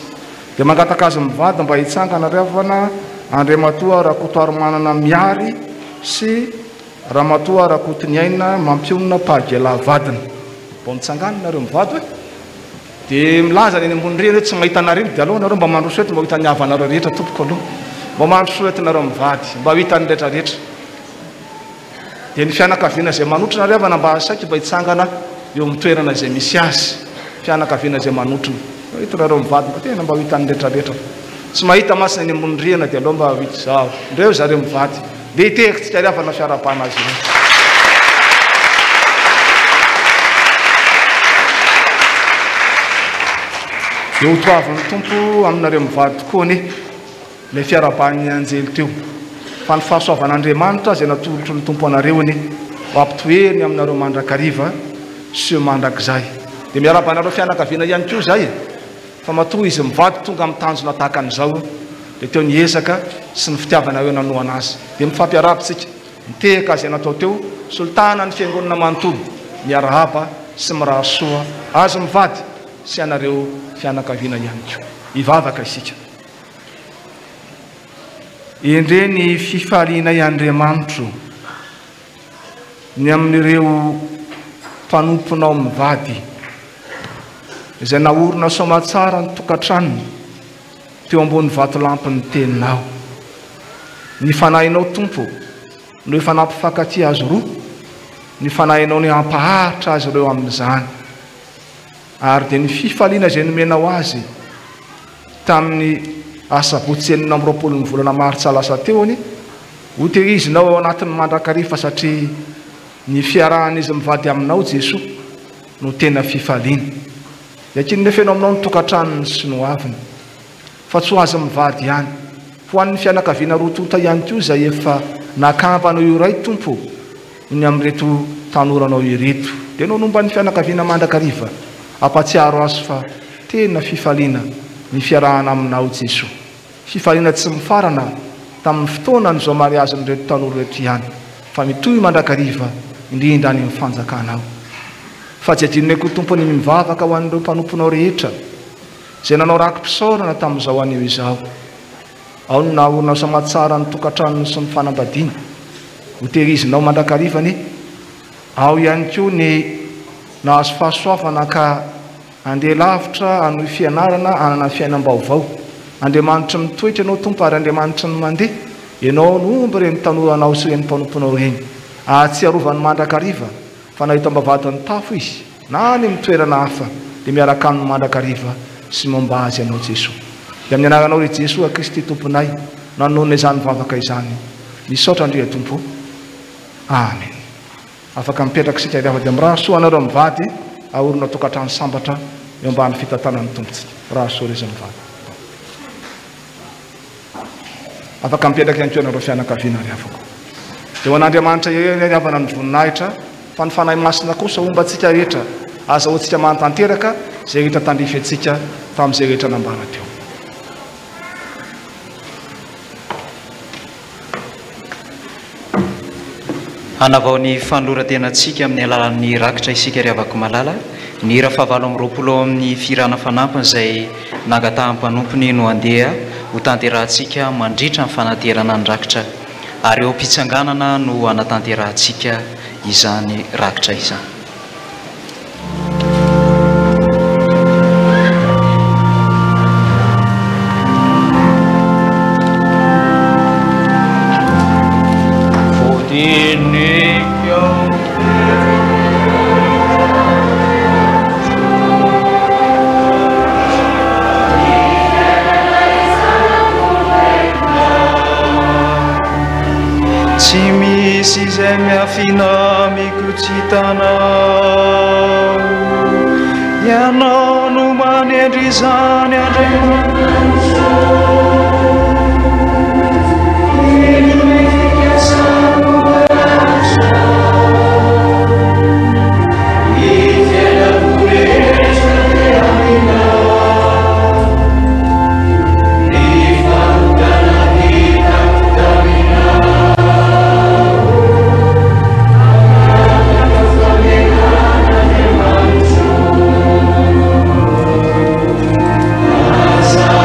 dia mangataka azy mivady mba hitsangana ry havana Andriamatoa Rakotoary manana miary sy Ramatoa Rakotoniaina mampionona pagela vadina mba mitsangana nareo mivady hoe dia milaza ny ambony reny hoe tsy mahita nareo dia aloha nareo mba mandro soety mba hitany havanareo rehetra tompoko aloha mba mandro soety nareo mivady mba hitany rehetrarehetra dia ny fianakaviana zay manotrina ry havana mba saiky mba hitsangana eo amin'ny toerana zay misy azy fianakaviana zay manotrina hitanareo mivady mba tena mba hitany rehetrarehetra tsy mahita masina ny ambony rihana dia aloha mba hita zao ndreo zareo mivady dia hitekitsika ry avana fiarabana azy ireo. dia ho toavin'ny tompo aminareo mivady tokoa ny ilay fiarabany anjely teo fa ny fahasoavan'Andriamanitra izay natolotro ny tompo anareo ny ampitoeriny aminareo mandrakariva sy mandrakizay. dia miarabanareo fianakaviana ihany koa zay fa matoa izy mivady tonga amin'ny tanjona tahaka an'izao dia teo ny ezaka sy ny fitiavana eo nanoana azy dia mifampiarapitsika mitehaka azy natao teo soltana ny fiangonana manontolo miarahaba sy mirahasoa azy mivady sy anareo fianakaviana ihany koa ivavaka isika. endre ny fifaliana i Andriamanitro ny amin'ireo mpanomponao mivady izay naorina somatsara ny tokantranony teo ambony vatolampy ny teninao. Ny fanahinao tompo no efa nampifankatia azy roa, ny fanahinao ny ampaharitra azy ireo amin'izany, ary dia ny fifaliana izay nomenao azy tamin'ny asabotsy enina amby roapolo ny volana maritsa lasa teony ho tehirizinao ao anatin'ny mandrakarifa satria ny fiarahan'izy mivady aminao Jesosy no tena fifaliana. Dia kiny nefenao aminao ny tokantranony sy no aviny fa tsy ho azy mivady ihany, ho an'ny fianakaviana roa tonta ihany koa izay efa nakampanao iray tompo ny amin'ireto tanoranao ireto. Dia no nomba ny fianakaviana mandrakariva ampatsiaro azy fa tena fifaliana ny fiarahana aminao Jesosy, fifaliana tsy mifarana tamin'ny fotoana n'izao mariazy nyreto tanora reto ihany fa mitohy mandrakariva indrindra ny mifanjakanao. Fa tsy adinonay koa tompony mivavaka ho an'ireo mpanomponao rehetra izay nanao rakim-pisaorana tamin'izao anio izao, ao ny naorina samatsara ny tokantranony sy ny fanambadiana ho tehirizinao mandrakarivany, ao ihany koa ny nahazo fahasoavana ka andeha lavitra anohy fianarana anana fiainam-baovao. Andriamanitra mitoetra ianao tompo ary Andriamanitra ny mandeha ianao nomby reny tanoranao sy reny mpanomponao reny ahatsiarovany mandrakariva fa nahita mbavadiny tafo izy na ny mitoerana hafa dia miaraka aminy mandrakariva sy momba azy ianao Jesosy. Dia amin'ny anaranao ry Jesosy a Kristy tomponay nanonona izany vavaka izany misaotra andria tompo, amen. Afaka mipetraka sika ry avady amin'ny raha soa anareo mivady aorina tokantrano sambatra eo ambany fitantanan'ny tompontsika. Raha soa rezy mivady afaka mipetraka ihany koa anareo fianakaviana ry afaka. Dia ho an'Andriamanitra ry avana ny voninahitra fa ny fanahy masina kosa omba antsika rehetra azahoantsika manotanteraka izay rehetra tandrify antsika tamin'izay rehetra nambara teo. Hanavao ny fanoratenantsika amin'ny alalan'ny rakitra isika ry avako malala ny hira fahavalo amby roapolo amin'ny firana fanampiny izay nangatahan'ny mpanompony no andeha ho tanterahantsika mandritra ny fanaterana ny rakitra ary eo mpitsanganana no anatanterahantsika izany rakitra izany. Tsy misy izay miafina mikotsitanao, ianao no manendry izany Asa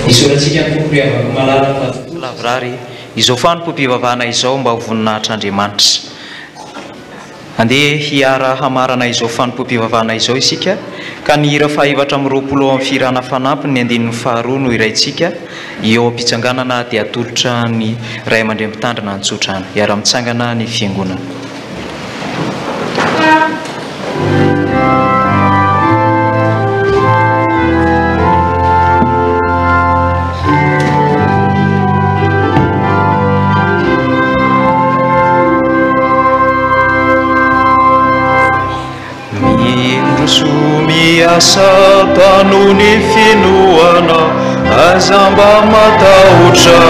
isorantsika ny pompiavako malala lavrary izao fa ny pompivavahana izao mba ho voninahitr'Andriamanitra andeha hiara hamarana izao fa ny pompivavahana izao isika ka ny hira fahaefatra amby 20 amin'ny firana fanampiny ny andinin'ny faharoa no iraintsika eo am-pitsanganana dia atolotra ny ray aman-dreny mitandrina antsotrany hiara-mitsangana ny fiangonana. Miasa tanoni finoana azamba matahotra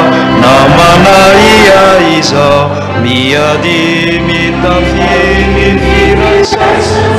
namana iaiza miady mitafiny firaisasa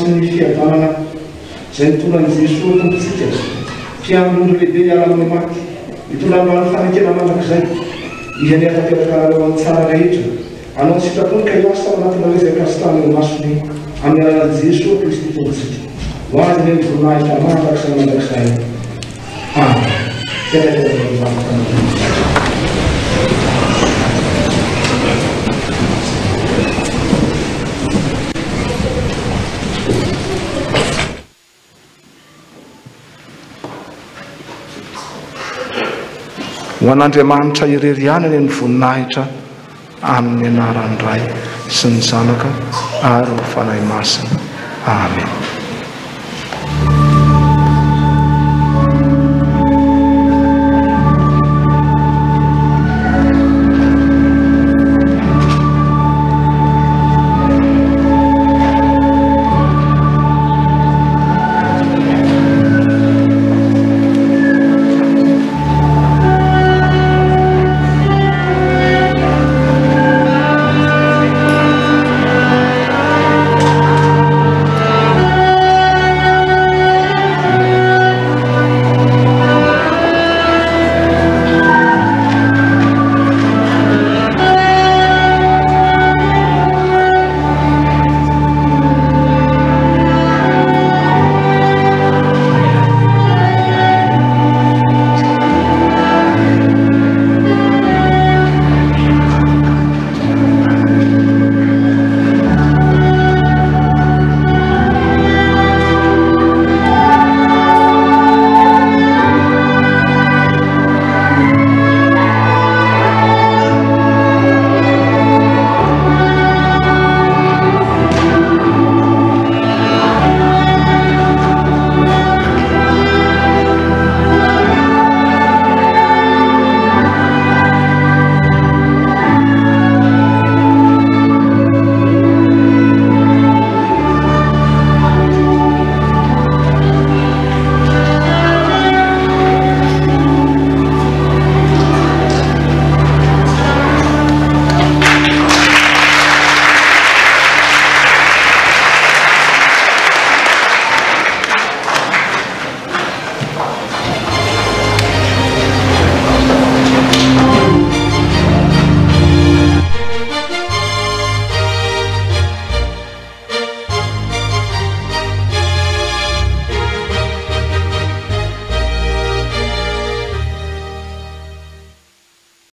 Ny fiadanana zay nitondran'i Jesosy tompontsika fiamin'olo lehibe hiala amin'ny maty mitondran'ny fanekena mandrakizay izy ny atanteraka amin'ny tsara rehetra anao sitrapony ka hiasa ao anatina resaka asitany masony amin'ny alalan'i Jesosy Kristy tompontsika ho azy ny voninahitra mandrakizay mandrakizay ho an'Andriamanitra irerianany ny voninahitra amin'ny anaran'ny Ray sy ny Zanaka ary ny fanahy masina. Amen.